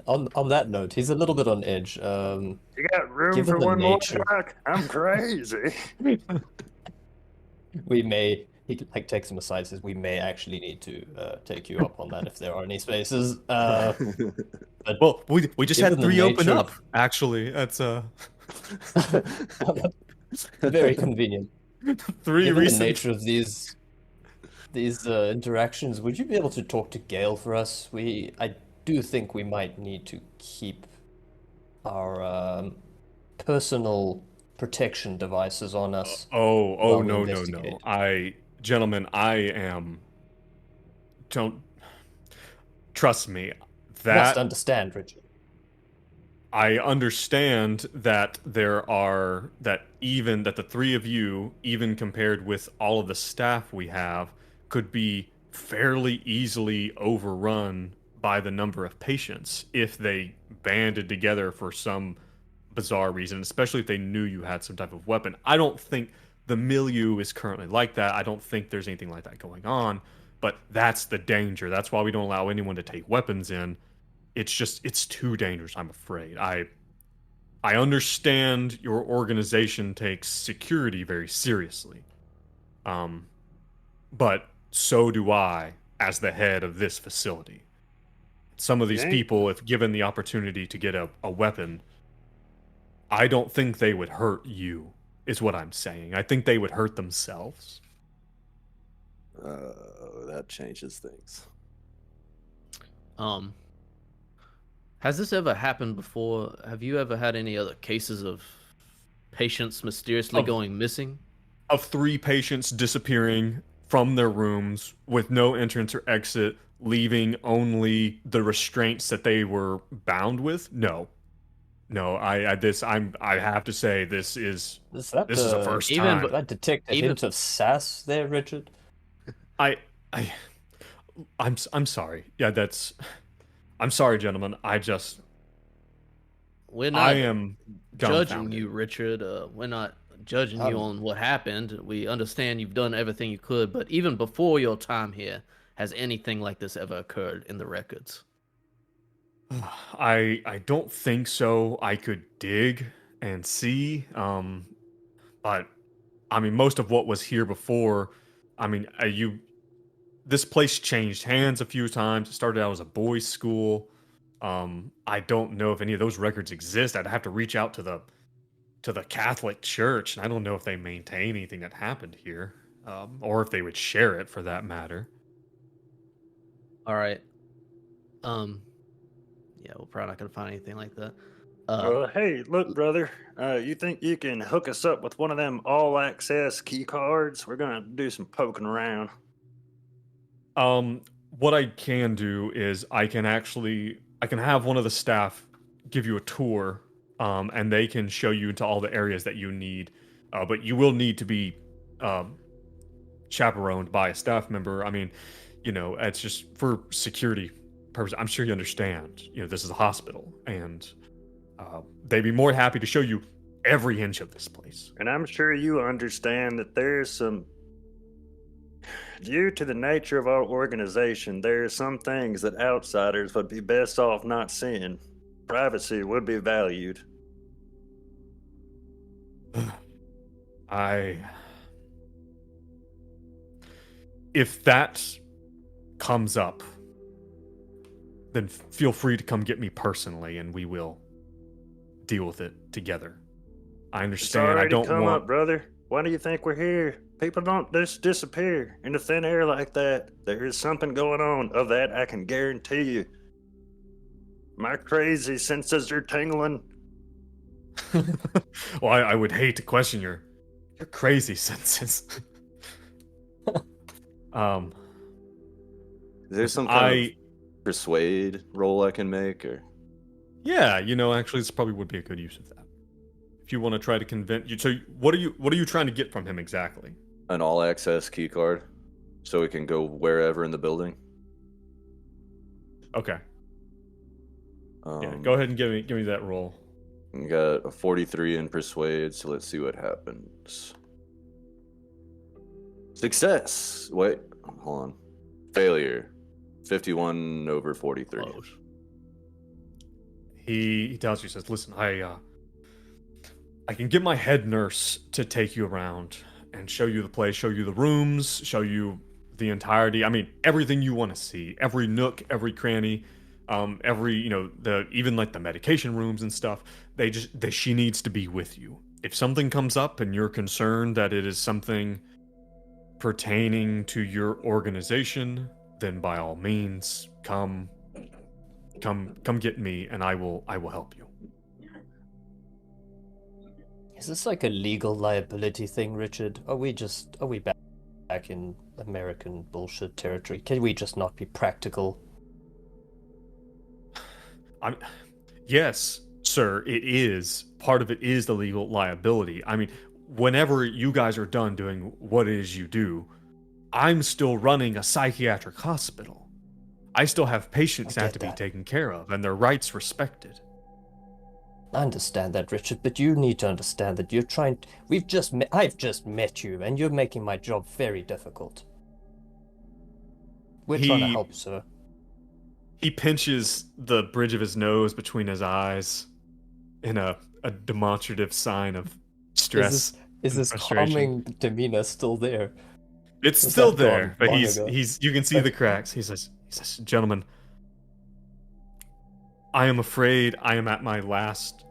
on that note, he's a little bit on edge. You got room Given for the one more nature- truck? I'm crazy. He like takes him aside, says we may actually need to take you up on that if there are any spaces. But Well, we just had Given the 3 open nature- up. Actually, that's very convenient. 3 Given the recent. nature of these interactions, would you be able to talk to Gale for us? I do think we might need to keep our personal protection devices on us. Oh while we no. investigate. Gentlemen, I am don't trust me. You must That understand, Richard. I understand that that the three of you, even compared with all of the staff we have, could be fairly easily overrun by the number of patients if they banded together for some bizarre reason, especially if they knew you had some type of weapon. I don't think the milieu is currently like that. I don't think there's anything like that going on, but that's the danger. That's why we don't allow anyone to take weapons in. It's too dangerous, I'm afraid. I understand your organization takes security very seriously. But so do I as the head of this facility. Some of these Okay. people, if given the opportunity to get a weapon, I don't think they would hurt you, is what I'm saying. I think they would hurt themselves. That changes things. Has this ever happened before? Have you ever had any other cases of patients mysteriously Of- going missing? Of 3 patients disappearing from their rooms with no entrance or exit, leaving only the restraints that they were bound with? No. I have to say this is Is that this is the first even time. but- that detect a Even- hint of sass there, Richard? I I'm sorry. Yeah, I'm sorry, gentlemen. We're not I am judging dumbfounded. you, Richard. We're not judging you on what happened. We understand you've done everything you could, but even before your time here, has anything like this ever occurred in the records? I don't think so. I could dig and see, but I mean, most of what was here before. I mean, this place changed hands a few times. It started out as a boys' school. I don't know if any of those records exist. I'd have to reach out to the Catholic Church, and I don't know if they maintain anything that happened here, or if they would share it for that matter. All right. Yeah, we're probably not gonna find anything like that. Hey, look, brother. You think you can hook us up with one of them all-access key cards? We're gonna do some poking around. What I can do is I can have one of the staff give you a tour, and they can show you into all the areas that you need. But you will need to be chaperoned by a staff member. I mean, it's just for security purposes. I'm sure you understand. This is a hospital, and they'd be more happy to show you every inch of this place. And I'm sure you understand that there's some. Due to the nature of our organization, there are some things that outsiders would be best off not seeing. Privacy would be valued. If that comes up, then feel free to come get me personally, and we will deal with it together. I It's understand. I already don't come want. up, brother. Why do you think we're here? People don't just disappear into thin air like that. There is something going on. Of that, I can guarantee you. My crazy senses are tingling. Well, I would hate to question your crazy senses. Is there some kind I of persuade roll I can make, or yeah, actually, this probably would be a good use of that. If you want to try to convince you, so what are you trying to get from him exactly? an all-access key card, so we can go wherever in the building? Okay, yeah, go ahead and give me that roll. We got a 43 in persuade, so let's see what happens. Success. Wait, hold on. Failure. 51 over 43. Close. He tells you, says, "Listen, I can get my head nurse to take you around and show you the place, show you the rooms, show you the entirety. I mean, everything you want to see, every nook, every cranny, every even like the medication rooms and stuff. She needs to be with you. If something comes up and you're concerned that it is something pertaining to your organization, then by all means, come get me, and I will help you." Is this like a legal liability thing, Richard? Are we back in American bullshit territory. Can we just not be practical? Yes, sir, it is. Part of it is the legal liability. I mean, whenever you guys are done doing what it is you do, I'm still running a psychiatric hospital. I still have patients that have to be taken care of and their rights respected. I understand that, Richard, but you need to understand that you're trying to... I've just met you, and you're making my job very difficult. We're trying to help, sir. He pinches the bridge of his nose between his eyes in a demonstrative sign of stress. Is this calming demeanor still there? It's still there, but you can see the cracks. He says, gentlemen, I am afraid I am at my last.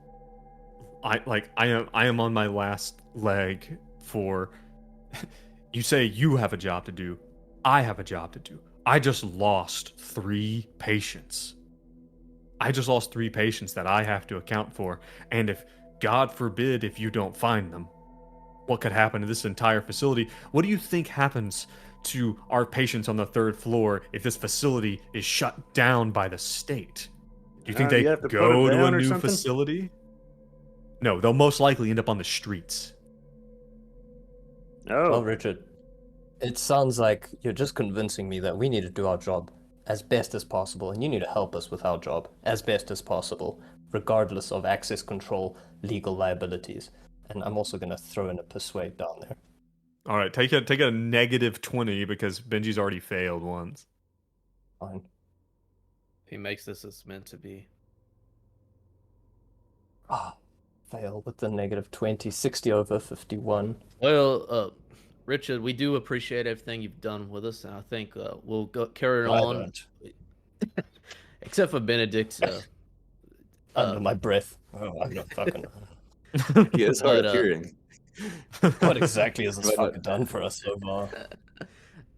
I am on my last leg for. You say you have a job to do. I have a job to do. I just lost 3 patients. I just lost 3 patients that I have to account for, and if God forbid if you don't find them, what could happen to this entire facility? What do you think happens to our patients on the 3rd floor if this facility is shut down by the state? Do you think they go to a new facility? No, they'll most likely end up on the streets. Oh. Well, Richard, it sounds like you're just convincing me that we need to do our job as best as possible, and you need to help us with our job as best as possible, regardless of access control, legal liabilities. And I'm also going to throw in a persuade down there. All right, take a -20 because Benji's already failed once. Fine. If he makes this, it's meant to be. Fail with the -20, 60 over 51. Well, Richard, we do appreciate everything you've done with us, and I think we'll carry it on. Don't. Except for Benedict. Under my breath. Oh, I'm not fucking... He is hard of hearing. What exactly has this fucking done for us so far?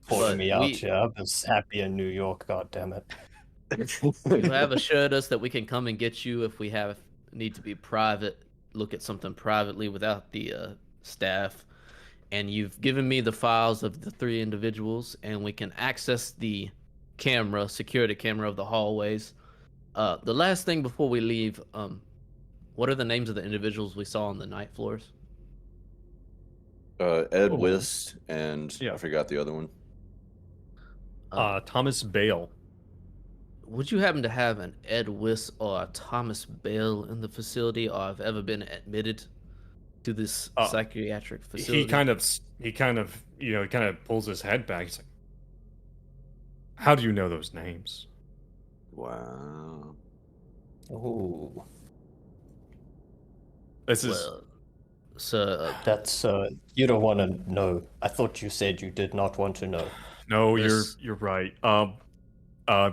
Pulling me out here. I was happy in New York, goddammit. You have assured us that we can come and get you if we need to be private, look at something privately without the staff. And you've given me the files of the 3 individuals, and we can access the security camera of the hallways. The last thing before we leave, what are the names of the individuals we saw on the night floors? Ed Wist and I forgot the other one. Thomas Bale. Would you happen to have an Ed Wist or a Thomas Bale in the facility, or have ever been admitted to this psychiatric facility? He kind of pulls his head back. He's like, "How do you know those names?" Wow. Oh. This is that's you don't want to know. I thought you said you did not want to know. No, you're right.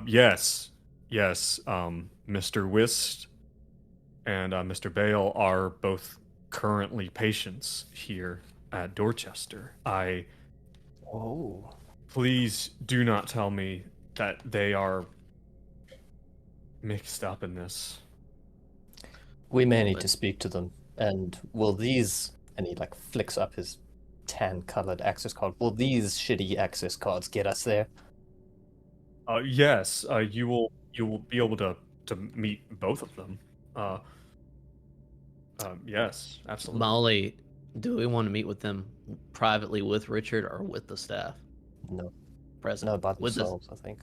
Yes. Mr. Wist and Mr. Bale are both currently patients here at Dorchester. Please do not tell me that they are mixed up in this. We may need to speak to them. And will these... And he flicks up his tan-colored access card. Will these shitty access cards get us there? Yes. You will be able to meet both of them. Yes, absolutely. Molly, do we want to meet with them privately with Richard or with the staff? No. Present. No, by themselves, I think.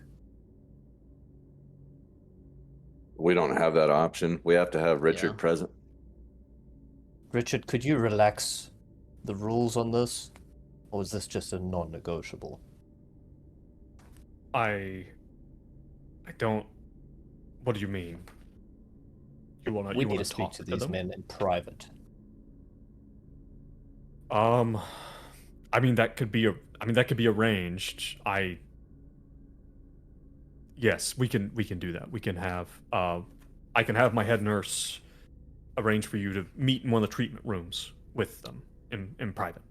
We don't have that option. We have to have Richard present. Richard, could you relax the rules on this? Or is this just a non-negotiable? I don't... What do you mean? We need to speak to these men in private. I mean that could be arranged. Yes, we can do that. We can have I can have my head nurse arrange for you to meet in one of the treatment rooms with them in private.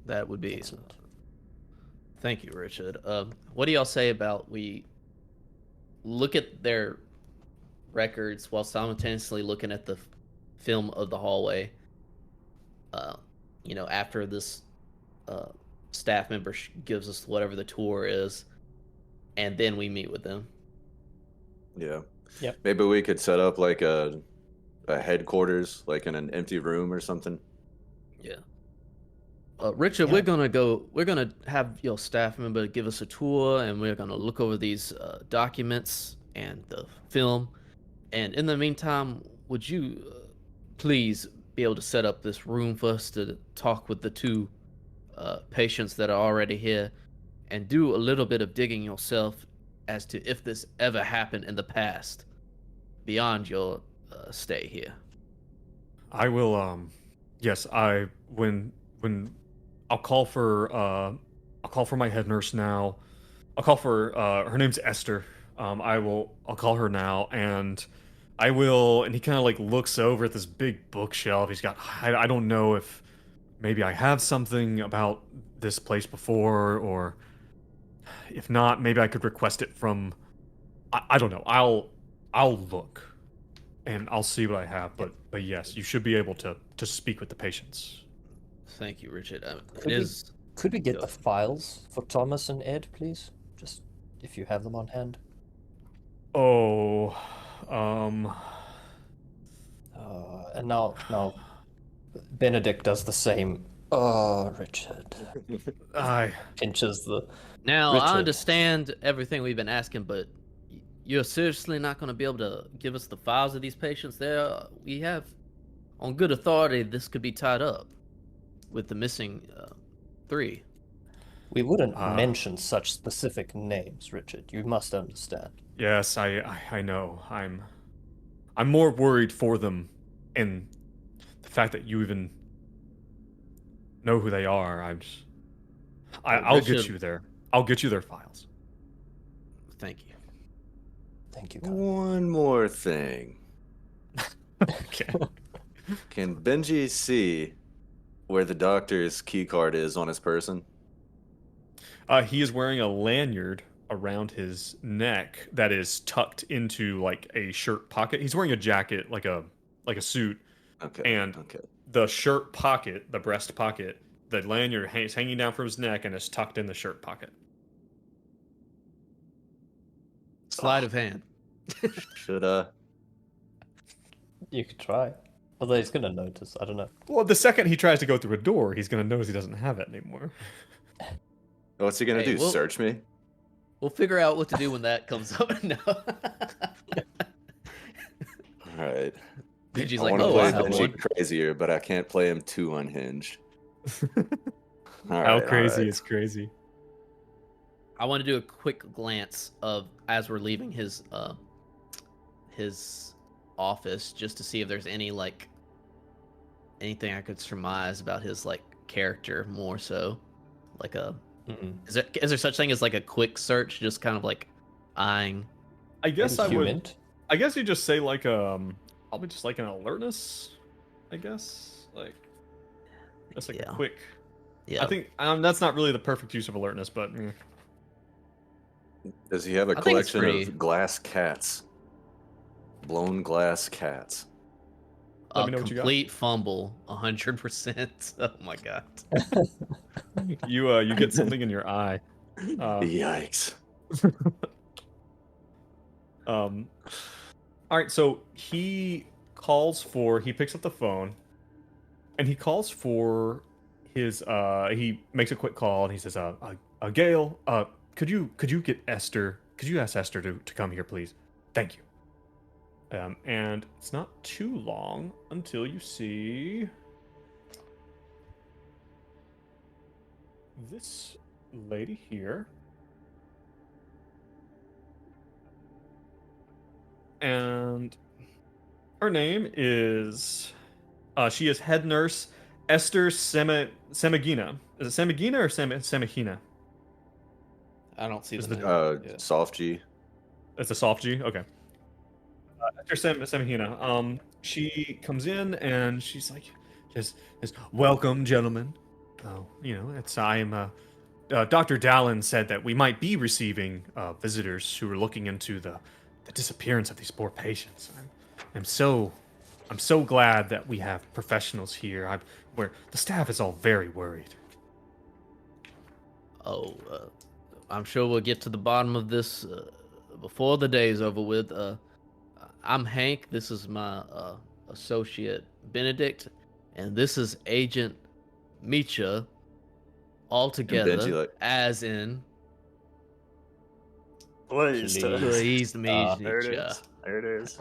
That would be Thank you, Richard. What do y'all say about we look at their records while simultaneously looking at the film of the hallway? After this staff member gives us whatever the tour is, and then we meet with them. Yeah. Yep. Maybe we could set up like a headquarters, like in an empty room or something. Yeah. Richard, Yeah. we're gonna have your staff member give us a tour, and we're gonna look over these documents and the film. And in the meantime, would you please be able to set up this room for us to talk with the two patients that are already here, and do a little bit of digging yourself as to if this ever happened in the past beyond your stay here. I will. Yes, when I'll call for my head nurse now. I'll call for her name's Esther. I'll call her now, and I will. And he kind of like looks over at this big bookshelf. He's got. I don't know if maybe I have something about this place before, or if not, maybe I could request it from. I don't know. I'll look, and I'll see what I have. But yes, you should be able to speak with the patients. Thank you, Richard. Could we get the files for Thomas and Ed, please? Just if you have them on hand. Oh, And now, Benedict does the same. Oh, Richard. I Pinches the. Now, Richard. I understand everything we've been asking, but you're seriously not going to be able to give us the files of these patients there? We have, on good authority, this could be tied up with the missing 3. We wouldn't mention such specific names, Richard. You must understand. Yes, I know. I'm more worried for them, and the fact that you even know who they are. I'll get Richard- you there. I'll get you their files. Thank you. Thank you, Karl. One more thing. Okay. Can Benji see where the doctor's key card is on his person? He is wearing a lanyard around his neck that is tucked into like a shirt pocket. He's wearing a jacket, like a suit, Okay. and Okay. the shirt pocket, the breast pocket, the lanyard hangs hanging down from his neck and is tucked in the shirt pocket. Sleight of hand. Should You could try. Although he's gonna notice. I don't know. Well, the second he tries to go through a door, he's gonna notice he doesn't have it anymore. what's he gonna Hey, do? well- Search me? We'll figure out what to do when that comes up. No. All right. Benji's I like, want to oh, play I have Benji one. crazier, but I can't play him too unhinged. How crazy is crazy? I want to do a quick glance of as we're leaving his office, just to see if there's any like anything I could surmise about his like character more so. Like a is there such thing as like a quick search, just kind of like eyeing? I guess I would. Human. I guess you just say like probably just like an alertness. I guess like just like Yeah. a quick. Yeah, I think that's not really the perfect use of alertness, but Does he have a I think it's collection pretty- of glass cats? Blown glass cats. Let a me know what you got. complete fumble, 100%. Oh my god. you get something in your eye. Yikes. All right, so he picks up the phone, and he calls for his he makes a quick call, and he says, Gail, could you get Esther? Could you ask Esther to come here, please? Thank you. And it's not too long until you see this lady here. And her name is she is head nurse Esther Semagina. Is it Semagina or Semagina? I don't see Is the the- name. Yeah. Soft G. It's a soft G. Okay. Esther Semagina. She comes in and she's like, just welcome, gentlemen. Oh, I am. Dr. Dallin said that we might be receiving visitors who are looking into the disappearance of these poor patients. I'm so glad that we have professionals here. Where the staff is all very worried. I'm sure we'll get to the bottom of this before the day's over with. I'm Hank. This is my associate Benedict, and this is Agent Micha. All together, Benji, like- as in Please. pleased to meet There it ya. is. There it is.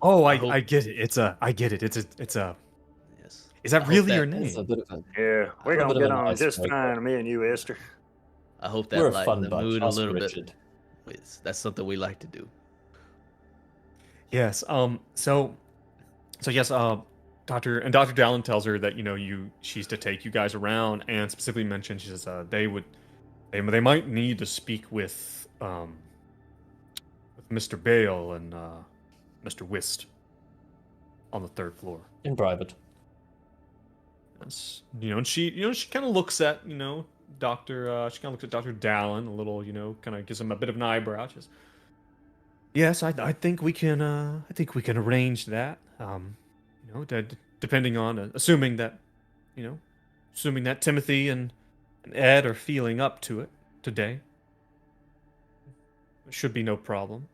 Oh, I hope- I get it. I get it. It's a. Yes. Is that I hope really your that name? It's a bit of a Yeah, we're A gonna bit of get an on just icebreaker. fine, me and you, Esther. I hope that We're a lightened fun the bunch. mood a Us little Richard. bit. That's something we like to do. Yes. So yes. Dr. Dallin tells her that she's to take you guys around, and specifically mentioned she says they might need to speak with Mr. Bale and Mr. Whist on the 3rd floor. in private. Yes. And she kind of looks at Doctor. She kind of looks at Dr. Dallin a little. Kind of gives him a bit of an eyebrow. She says, "Yes, I think we can. I think we can arrange that. Depending on assuming that Timothy and Ed are feeling up to it today. There should be no problem."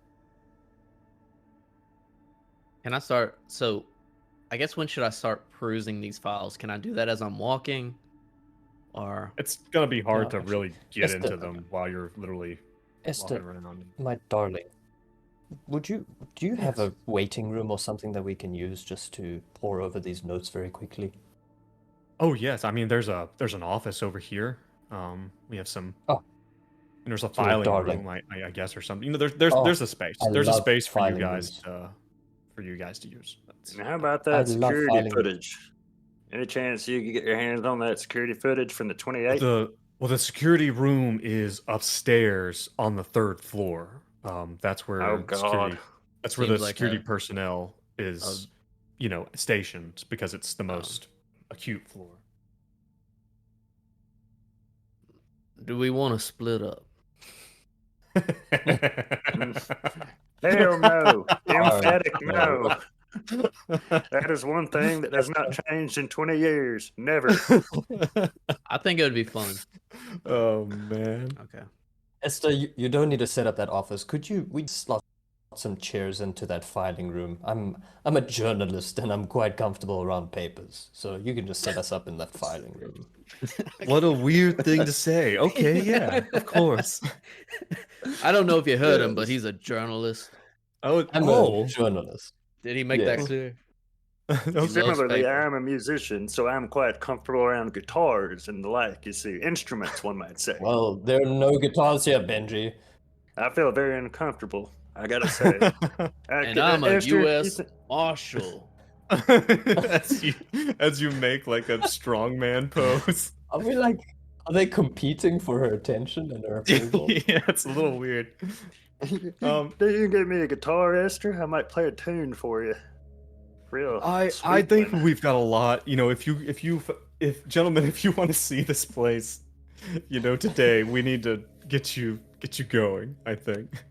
Can I start? So, I guess when should I start perusing these files? Can I do that as I'm walking, or It's gonna be hard No, to actually, really get Esther- into them while you're literally walking Esther, around. my darling, do you have a waiting room or something that we can use just to pore over these notes very quickly? Oh yes, I mean there's an office over here. We have some. Oh. And there's a You're filing darling. room, I guess, or something. There's Oh, there's a space. I There's a love space for you filing guys rooms. to use. That's- And how about I that love security filing- footage? Any chance you could get your hands on that security footage from the 28th? The security room is upstairs on the 3rd floor. That's where Oh, God. security. That's where the Seems like security a- personnel is, stationed because it's the most acute floor. do we want to split up? Hell no. Emphatic no. no. That is one thing that has not changed in 20 years. Never. I think it would be fun. Oh man. Okay. Esther, you don't need to set up that office. We slot some chairs into that filing room? I'm a journalist and I'm quite comfortable around papers, so you can just set us up in that filing room. What a weird thing to say. Okay, yeah, of course. I don't know if you heard him, but he's a journalist. Oh, I'm a journalist. Did he make Yes. that clear? okay. Similarly, paper. I'm a musician, so I'm quite comfortable around guitars and the like, you see. Instruments, one might say. Well, there are no guitars here, Benji. I feel very uncomfortable, I gotta say. And I'm a Esther, U.S. Marshal. as you make like a strongman pose. Are they competing for her attention and her approval? Yeah, it's a little weird. Do you give me a guitar, Esther? I might play a tune for you. Real. I sweet think one. we've got a lot. If gentlemen, if you want to see this place, today we need to get you going. I think.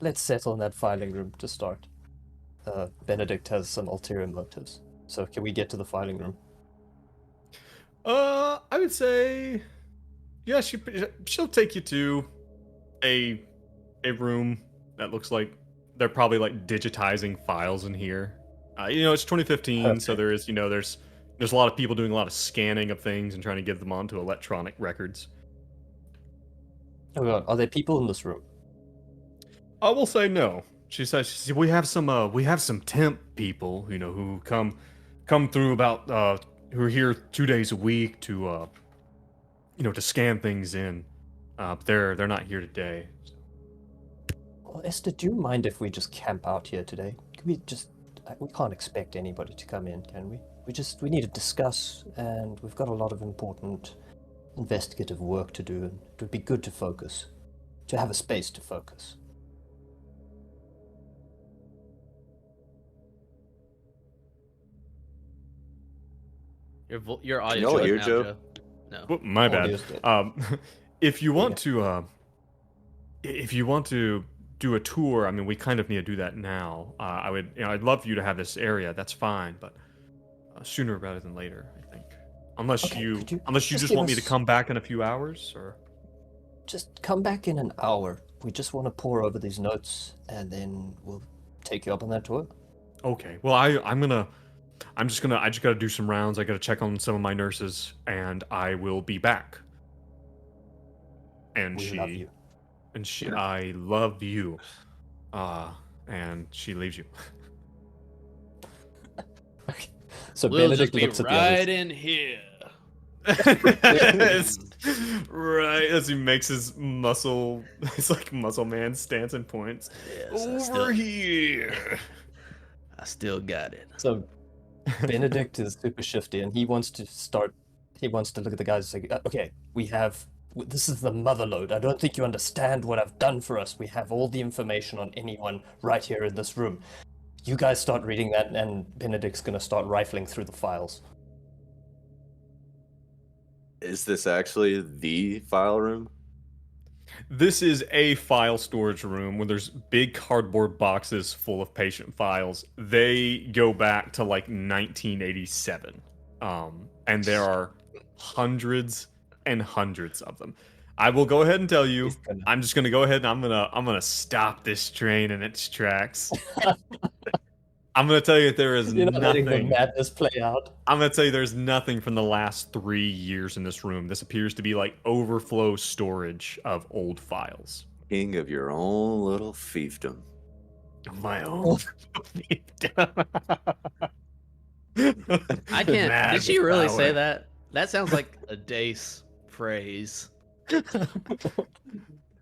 Let's settle in that filing room to start. Benedict has some ulterior motives, so can we get to the filing room? I would say, yeah, she'll take you to a room that looks like they're probably like digitizing files in here. It's 2015, so Okay. there is, there's a lot of people doing a lot of scanning of things and trying to get them onto electronic records. Oh God, are there people in this room? I will say no. She says we have some temp people, who come through about who are here 2 days a week to to scan things in. They're not here today. Well, Esther, do you mind if we just camp out here today? We can't expect anybody to come in, can we? We need to discuss, and we've got a lot of important investigative work to do, and it would be good to focus, to have a space to focus. Your audio. No, shut here, now, Joe. No. Oh, my bad. Audio's dead. If you want to do a tour, I mean, we kind of need to do that now. I'd love for you to have this area. That's fine, but sooner rather than later, I think. Unless Okay, you could you just give want me to us- come back in a few hours, or just come back in an hour. We just want to pour over these notes, and then we'll take you up on that tour. Okay. Well, I just gotta do some rounds. I gotta check on some of my nurses, and I will be back. And We love you. I love you. And she leaves you. Okay. So We'll Benedict just be looks at the right others. in here. Right as he makes his muscle, it's like muscle man stance and points. Yes, Over here. I still got it. So Benedict is super shifty, and he wants to look at the guys and say, okay, this is the motherlode. I don't think you understand what I've done for us. We have all the information on anyone right here in this room. You guys start reading that, and Benedict's going to start rifling through the files. Is this actually the file room? This is a file storage room where there's big cardboard boxes full of patient files. They go back to like 1987. And there are hundreds and hundreds of them. I will go ahead and tell you, I'm just gonna go ahead and I'm gonna stop this train in its tracks. I'm gonna tell you that there is You're not letting the nothing. madness play out. I'm gonna tell you there's nothing from the last 3 years in this room. This appears to be like overflow storage of old files. King of your own little fiefdom. My own. I can't. Mad Did she with really power. say that? That sounds like a Dace phrase.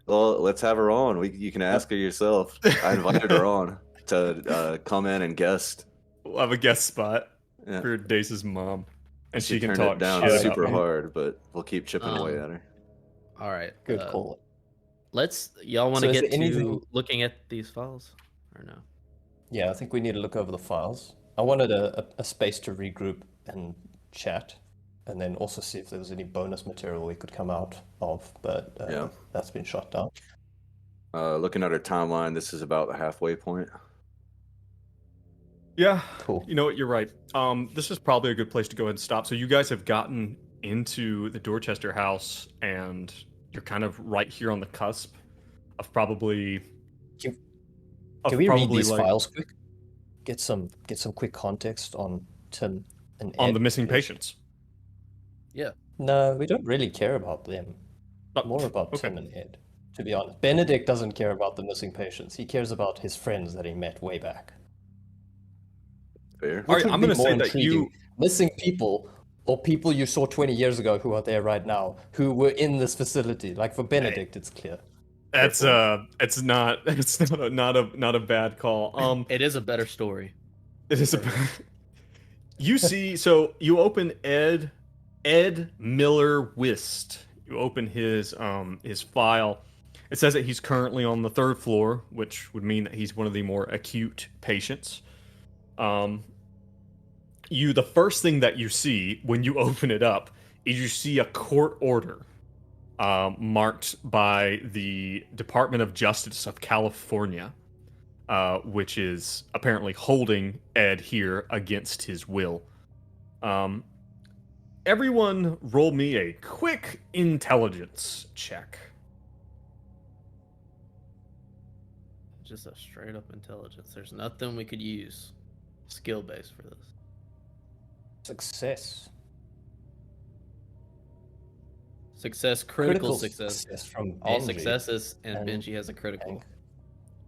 Well, let's have her on. You can ask her yourself. I invited her on to come in and guest. We'll have a guest spot Yeah. for Dace's mom, and she can turned talk it down shit super about me. hard, but we'll keep chipping away at her. All right. Good call. Y'all want So to is get there to anything- looking at these files, or no? Yeah, I think we need to look over the files. I wanted a space to regroup and chat, and then also see if there was any bonus material we could come out of, but Yeah. that's been shot down. Looking at her timeline, this is about the halfway point. Yeah, Cool. you know what? You're right. This is probably a good place to go ahead and stop. So you guys have gotten into the Dorchester house, and you're kind of right here on the cusp of probably. Can- of Can we read probably, these like, files quick? Get some quick context on Tim and on Ed, the missing please. patients? No, we don't really care about them. Oh, More about okay. Tim and Ed, to be honest. Benedict doesn't care about the missing patients. He cares about his friends that he met way back. Fair. All right, Which would I'm be gonna say more that intriguing, you. missing people or people you saw 20 years ago who are there right now, who were in this facility. Like for Benedict, it's clear. It's not a bad call. It is a better story. It is a. You see, so you open Ed Miller Wist. You open his file. It says that he's currently on the 3rd floor, which would mean that he's one of the more acute patients. The first thing that you see when you open it up is you see a court order marked by the Department of Justice of California, which is apparently holding Ed here against his will. Everyone roll me a quick intelligence check. Just a straight up intelligence. There's nothing we could use skill based for this. Success. Success, critical success. from All Benji. successes, and and Benji has a critical. Hank.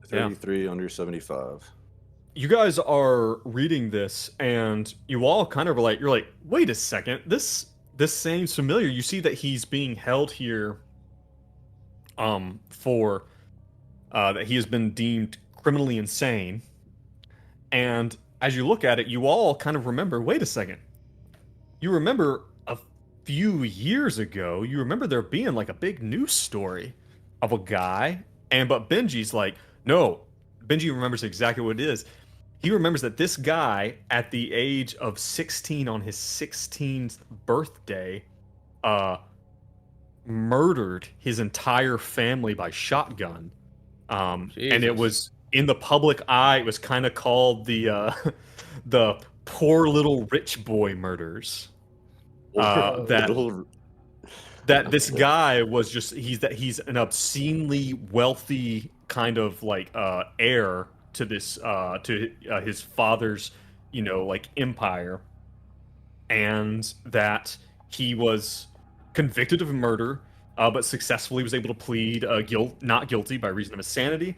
33 under 75. You guys are reading this, and you all kind of you're like, wait a second, this seems familiar. You see that he's being held here, for that he has been deemed criminally insane, and as you look at it, you all kind of remember, wait a second, you remember a few years ago, you remember there being like a big news story of a guy, but Benji's like, no, Benji remembers exactly what it is. He remembers that this guy, at the age of 16 on his 16th birthday, murdered his entire family by shotgun. And it Jesus. was in the public eye. It was kind of called the poor little rich boy murders. That that this guy was just he's an obscenely wealthy kind of like heir to this his father's like empire, and that he was convicted of murder, but successfully was able to plead not guilty by reason of insanity,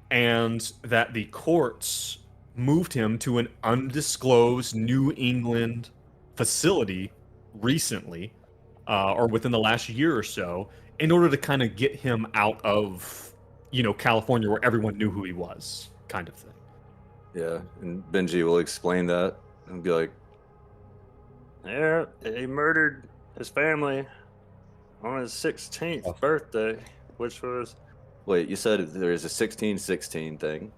and that the courts moved him to an undisclosed New England facility recently, or within the last year or so, in order to kind of get him out of, California, where everyone knew who he was, kind of thing. Yeah, and Benji will explain that and be like, Yeah, he murdered his family on his 16th birthday, which was... wait, you said there's a 1616 thing?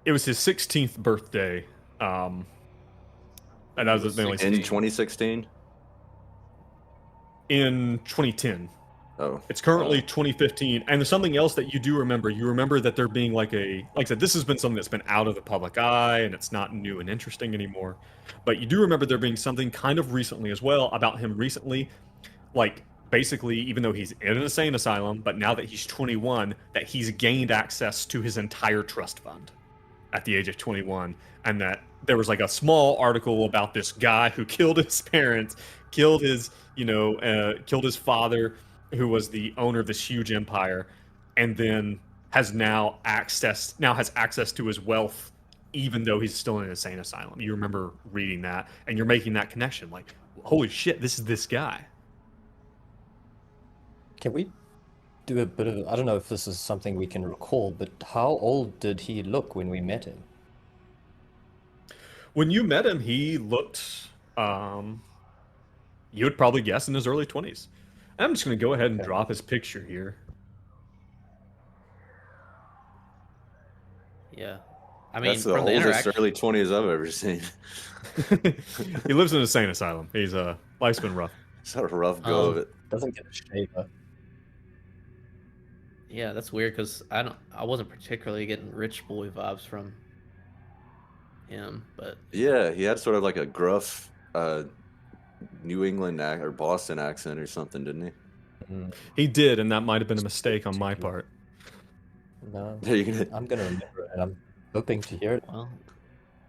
It was his 16th birthday, and that was mainly In 2016? in 2010. Oh. It's currently 2015, and there's something else that you do remember. You remember that there being like I said, this has been something that's been out of the public eye, and it's not new and interesting anymore. But you do remember there being something kind of recently as well about him recently, like basically, even though he's in an insane asylum, but now that he's 21, that he's gained access to his entire trust fund at the age of 21, and that there was like a small article about this guy who killed his parents, killed his father, who was the owner of this huge empire, and then has access to his wealth, even though he's still in an insane asylum. You remember reading that, and you're making that connection, like, holy shit, this is this guy. Can we do a bit of... I don't know if this is something we can recall, but how old did he look when we met him? When you met him, he looked, you would probably guess in his early 20s. I'm just going to go ahead and drop his picture here. Yeah. I mean, that's the from the oldest interaction... early 20s I've ever seen. He lives in an insane asylum. He's life's been rough. It's a rough go of it. Doesn't get a shaver. Yeah, that's weird because I wasn't particularly getting rich boy vibes from him, but Yeah, he had sort of like a gruff New England or Boston accent or something, didn't he? He did, and that might have been a mistake on my part. No, Yeah, you can I'm gonna remember it, and I'm hoping to hear it. well,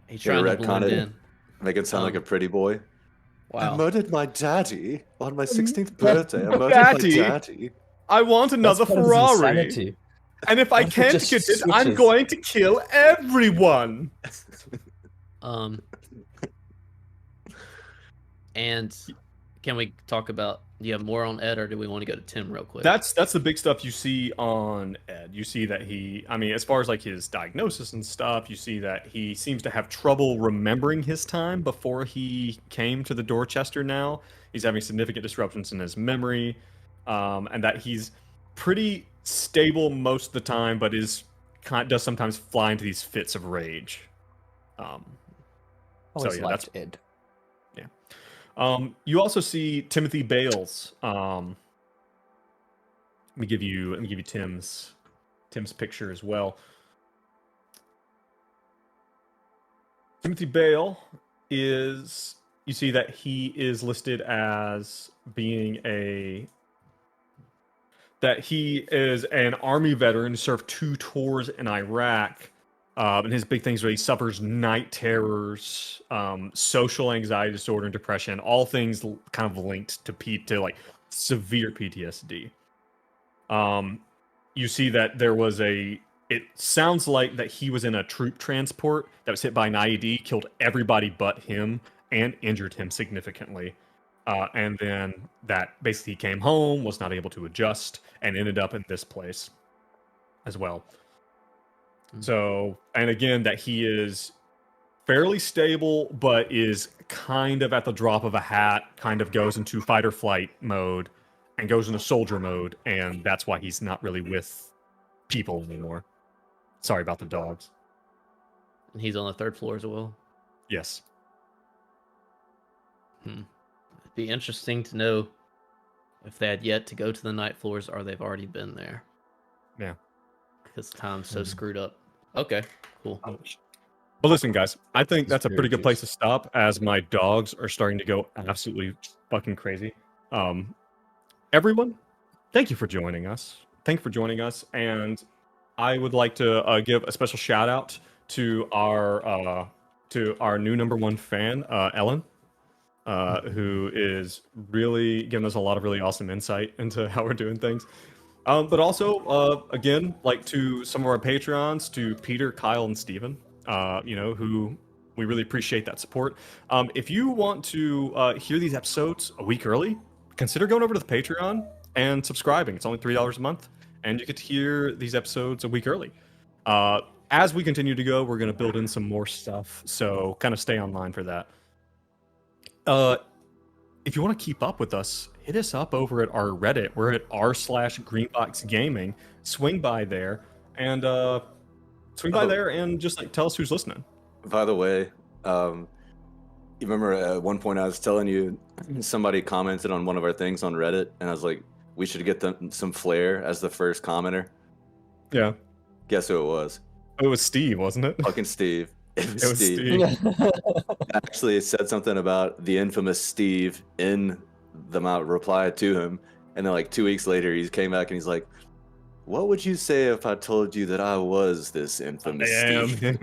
he's Yeah, trying to blend retcon it. in. make it sound like a pretty boy. I Wow. murdered my daddy on my 16th birthday. I murdered Daddy? my daddy. I want another That's part of Ferrari, insanity. and if I What if it can't just get it, I'm switches? going to kill everyone. And can we talk about? Do you have more on Ed, or do we want to go to Tim real quick? That's the big stuff you see on Ed. You see that as far as like his diagnosis and stuff, you see that he seems to have trouble remembering his time before he came to the Dorchester now. He's having significant disruptions in his memory, and that he's pretty stable most of the time, but does sometimes fly into these fits of rage. Always yeah, liked Ed. You also see Timothy Bales. Let me give you Tim's picture as well. Timothy Bale is, you see that he is listed as being that he is an Army veteran, served 2 tours in Iraq. And his big things where he suffers night terrors, social anxiety disorder, and depression, all things kind of linked to like severe PTSD. You see that there was it sounds like that he was in a troop transport that was hit by an IED, killed everybody but him, and injured him significantly. And then that basically he came home, was not able to adjust, and ended up in this place as well. So, and again, that he is fairly stable, but is kind of at the drop of a hat, kind of goes into fight or flight mode and goes into soldier mode. And that's why he's not really with people anymore. Sorry about the dogs. And he's on the 3rd floor as well. Yes. It'd be interesting to know if they had yet to go to the night floors or they've already been there. Yeah. Because time's so screwed up. Okay, cool. But listen, guys, I think that's a pretty good place to stop, as my dogs are starting to go absolutely fucking crazy. everyone, thank you for joining us. Thank you for joining us, and I would like to give a special shout out to our new #1 fan, Ellen, who is really giving us a lot of really awesome insight into how we're doing things. But also, again, like to some of our Patreons, to Peter, Kyle, and Steven, who we really appreciate that support. If you want to hear these episodes a week early, consider going over to the Patreon and subscribing. It's only $3 a month, and you get to hear these episodes a week early. As we continue to go, we're going to build in some more stuff, so kind of stay online for that. If you want to keep up with us, hit us up over at our Reddit. We're at r/greenboxgaming. Swing by there and just like tell us who's listening. By the way, you remember at one point I was telling you somebody commented on one of our things on Reddit, and I was like, we should get them some flair as the first commenter. Yeah. Guess who it was? It was Steve, wasn't it? Fucking Steve. It was Steve. Actually, it said something about the infamous Steve in the reply to him, and then like 2 weeks later, he came back and he's like, "What would you say if I told you that I was this infamous Steve?"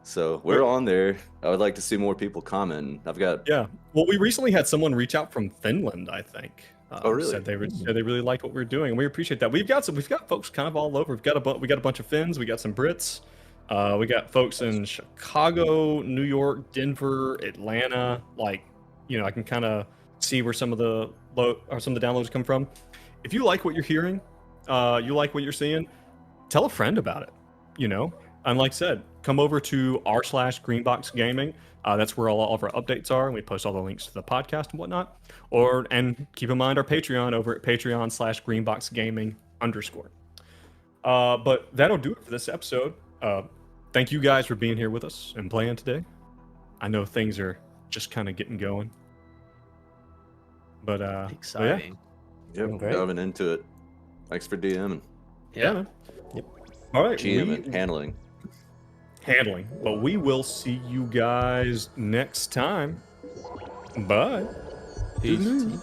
So we're on there. I would like to see more people comment. I've got Well, we recently had someone reach out from Finland, I think. Oh, really? Said they really liked what we were doing, and we appreciate that. We've got folks kind of all over. We got a bunch of Finns. We got some Brits. We got folks in Chicago, New York, Denver, Atlanta. Like, I can kind of see where some of the downloads come from. If you like what you're hearing, you like what you're seeing, tell a friend about it. And like I said, come over to r/greenboxgaming. That's where all of our updates are, and we post all the links to the podcast and whatnot. And keep in mind our Patreon over at patreon/greenboxgaming_. But that'll do it for this episode. Thank you guys for being here with us and playing today. I know things are just kind of getting going. But Exciting. Yep, diving into it. Thanks for DMing. Yeah, man. Yep. All right, GM handling. But we will see you guys next time. Bye. Peace.